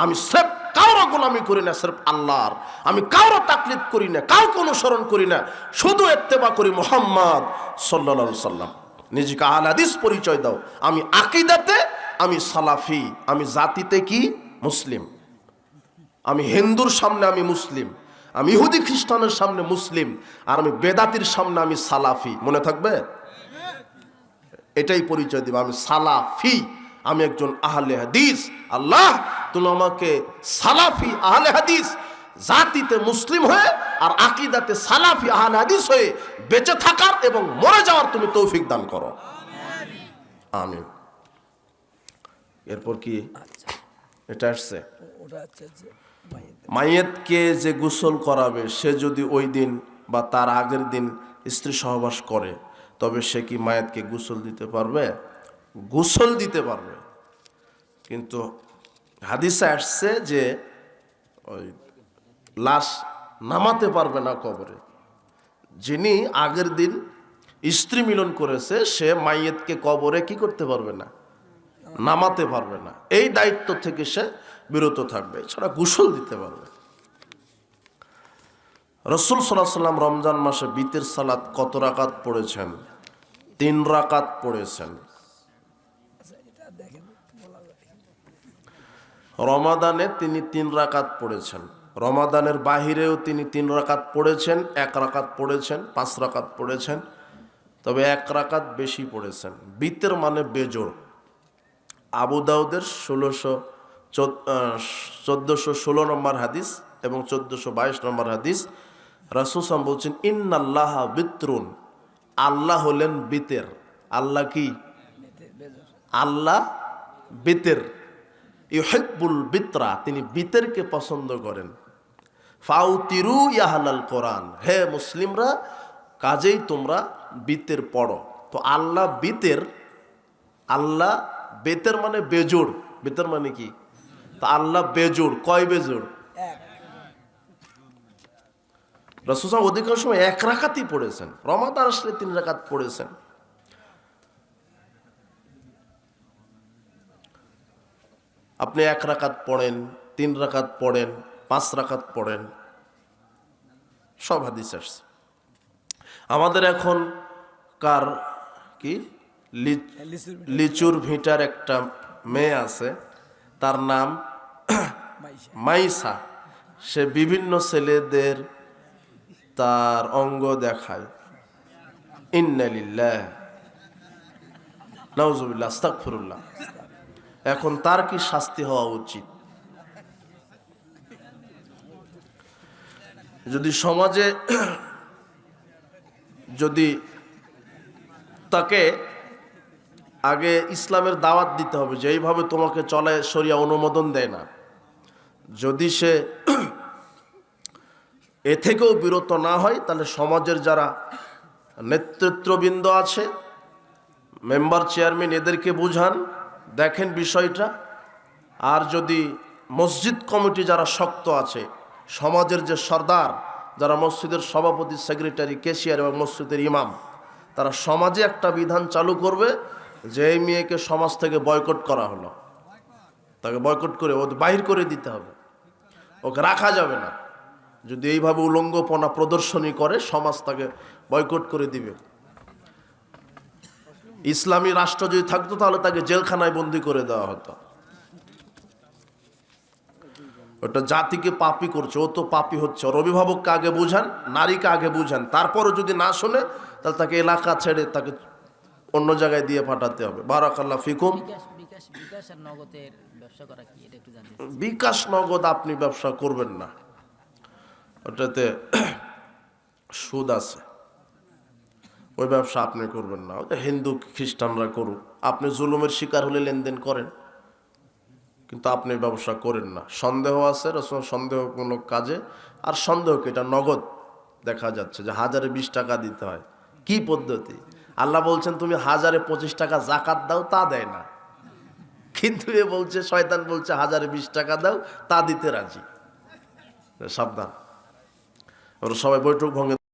আমি স্রেফ কারো গোলামি করি না, স্রেফ আল্লাহর। আমি কারো তাকলিদ করি না, কাউকে অনুসরণ করি না, শুধু ইত্তেবা করি মুহাম্মদ সাল্লাল্লাহু আলাইহি সাল্লাম। নিজেকে আহলে হাদিস পরিচয় দাও। আমি আকীদাতে আমি সালাফি, আমি জাতিতে কি মুসলিম। আমি হিন্দুর সামনে আমি মুসলিম, আমি ইহুদি খ্রিস্টানের সামনে মুসলিম, আর আমি বেদাতির সামনে আমি সালাফি। মনে থাকবে, এটাই পরিচয় দিবা, আমি সালাফি, আমি একজন আহলে হাদিস। আল্লাহ তুমি আমাকে সালাফি আহলে হাদিস জাতিতে মুসলিম হয়ে আর আকীদাতে সালাফি আহলে হাদিস হয়ে বেঁচে থাকার এবং মরে যাওয়ার তুমি তৌফিক দান করো, আমিন। এরপর কি এটা আসছে, মাইয়েতকে যে গোসল করাবে, সে যদি ওই দিন বা তার আগের দিন স্ত্রী সহবাস করে, তবে সে কি মায়েতকে গোসল দিতে পারবে? গোসল দিতে পারবে, কিন্তু হাদিসে আসছে যে ওই লাশ নামাতে পারবে না কবরে। যিনি আগের দিন স্ত্রী মিলন করেছে, সে মাইয়েতকে কবরে কি করতে পারবে না, নামাতে পারবে না। এই দায়িত্ব থেকে সে বিরত থাকবে, এছাড়া গোসল দিতে পারবে। রাসূল সাল্লাল্লাহু আলাইহি ওয়াসাল্লাম রমজান মাসে বিতের সালাত কত রাকাত পড়েছেন? 3 রাকাত পড়েছেন। রমাদানে তিনি 3 রাকাত পড়েছেন, রমাদানের বাহিরেও তিনি 3 রাকাত পড়েছেন, 1 রাকাত পড়েছেন, 5 রাকাত পড়েছেন, তবে 1 রাকাত বেশি পড়েছেন। বিতের মানে বেজোড়। আবু দাউদের 1416 নম্বর হাদিস এবং 1422 নম্বর হাদিস, রাসূল সাল্লাল্লাহু আলাইহি ওয়াসাল্লাম বলছেন ইন্নাল্লাহা বিত্রুন, আল্লাহ হলেন বিতের। আল্লাহ কি? আল্লাহ বিতের। ইউহিব্বুল বিতরা, তিনি বিতেরকে পছন্দ করেন। ফাউতিরু ইয়াহলাল কোরআন, হে মুসলিমরা কাজেই তোমরা বিতের পড়ো। তো আল্লাহ বিতের, আল্লাহ বেতের মানে বেজোড়, বেতের মানে কি? তো আল্লাহ বেজোড়, কয় বেজোড়? রাসূল সাল্লাল্লাহু অধিকাংশ সময় 1 রাকাতই পড়েছেন, রমাদান আসলে 3 রাকাত পড়েছেন। আপনি 1 রাকাত পড়েন, 3 রাকাত পড়েন, 5 রাকাত পড়েন, সব হাদিস আসছে। আমাদের এখন কার কি লিচুর ভিটার একটা মেয়ে আছে, তার নাম মাইসা। সে বিভিন্ন ছেলেদের তার অঙ্গ দেখায়। ইন্না লিল্লাহ নাউযুবিল্লাহ আস্তাগফিরুল্লাহ। এখন তার কি শাস্তি হওয়া উচিত? যদি সমাজে যদি তাকে আগে ইসলামের দাওয়াত দিতে হবে যে এইভাবে তোমাকে চলায় শরিয়া অনুমোদন দেয় না। যদি সে এ থেকেও বিরত না হয়, তাহলে সমাজের যারা নেতৃত্ববৃন্দ আছে, মেম্বার চেয়ারম্যান, এদেরকে বুঝান, দেখেন বিষয়টা। আর যদি মসজিদ কমিটি যারা শক্ত আছে, সমাজের যে সর্দার, যারা মসজিদের সভাপতি, সেক্রেটারি, ক্যাশিয়ার এবং মসজিদের ইমাম, তারা সমাজে একটা বিধান চালু করবে যে এই মেয়েকে সমাজ থেকে বয়কট করা হলো, তাকে বয়কট করে ও বাহির করে দিতে হবে, ওকে রাখা যাবে না। যদি এইভাবে উলঙ্গপনা প্রদর্শনী করে, সমাজ তাকে বয়কট করে দিবে। ইসলামী রাষ্ট্র যদি থাকতো তাহলে তাকে জেলখানায় বন্দি করে দেওয়া হতো। ওটা জাতিকে পাপী করছে, ও তো পাপী হচ্ছে। ওর অভিভাবককে আগে বুঝান, নারীকে আগে বুঝান, তারপরও যদি না শোনে তাহলে তাকে এলাকা ছেড়ে তাকে অন্য জায়গায় দিয়ে পাঠাতে হবে। বারাকাল্লাহ ফিকুম। বিকাশ আর নগদের ব্যবসা করা কি, এটা একটু জানতে চাই। বিকাশ নগদ আপনি ব্যবসা করবেন না, ওটাতে সুদ আছে, ওই ব্যবসা আপনি করবেন না। ওটা হিন্দু খ্রিস্টানরা করুক, আপনি জুলুমের শিকার হলে লেনদেন করেন, কিন্তু আপনি ব্যবসা করেন না। সন্দেহ আছে রসুল সন্দেহমূলক কাজে, আর সন্দেহকে এটা নগদ দেখা যাচ্ছে যে 1020 টাকা দিতে হয়। কি পদ্ধতি? আল্লাহ বলছেন তুমি 1025 টাকা জাকাত দাও, তা দেয় না, কিন্তু এ বলছে, শয়তান বলছে 1020 টাকা দাও, তা দিতে রাজি। সাবধান। ওরা সবাই বৈঠক ভঙ্গে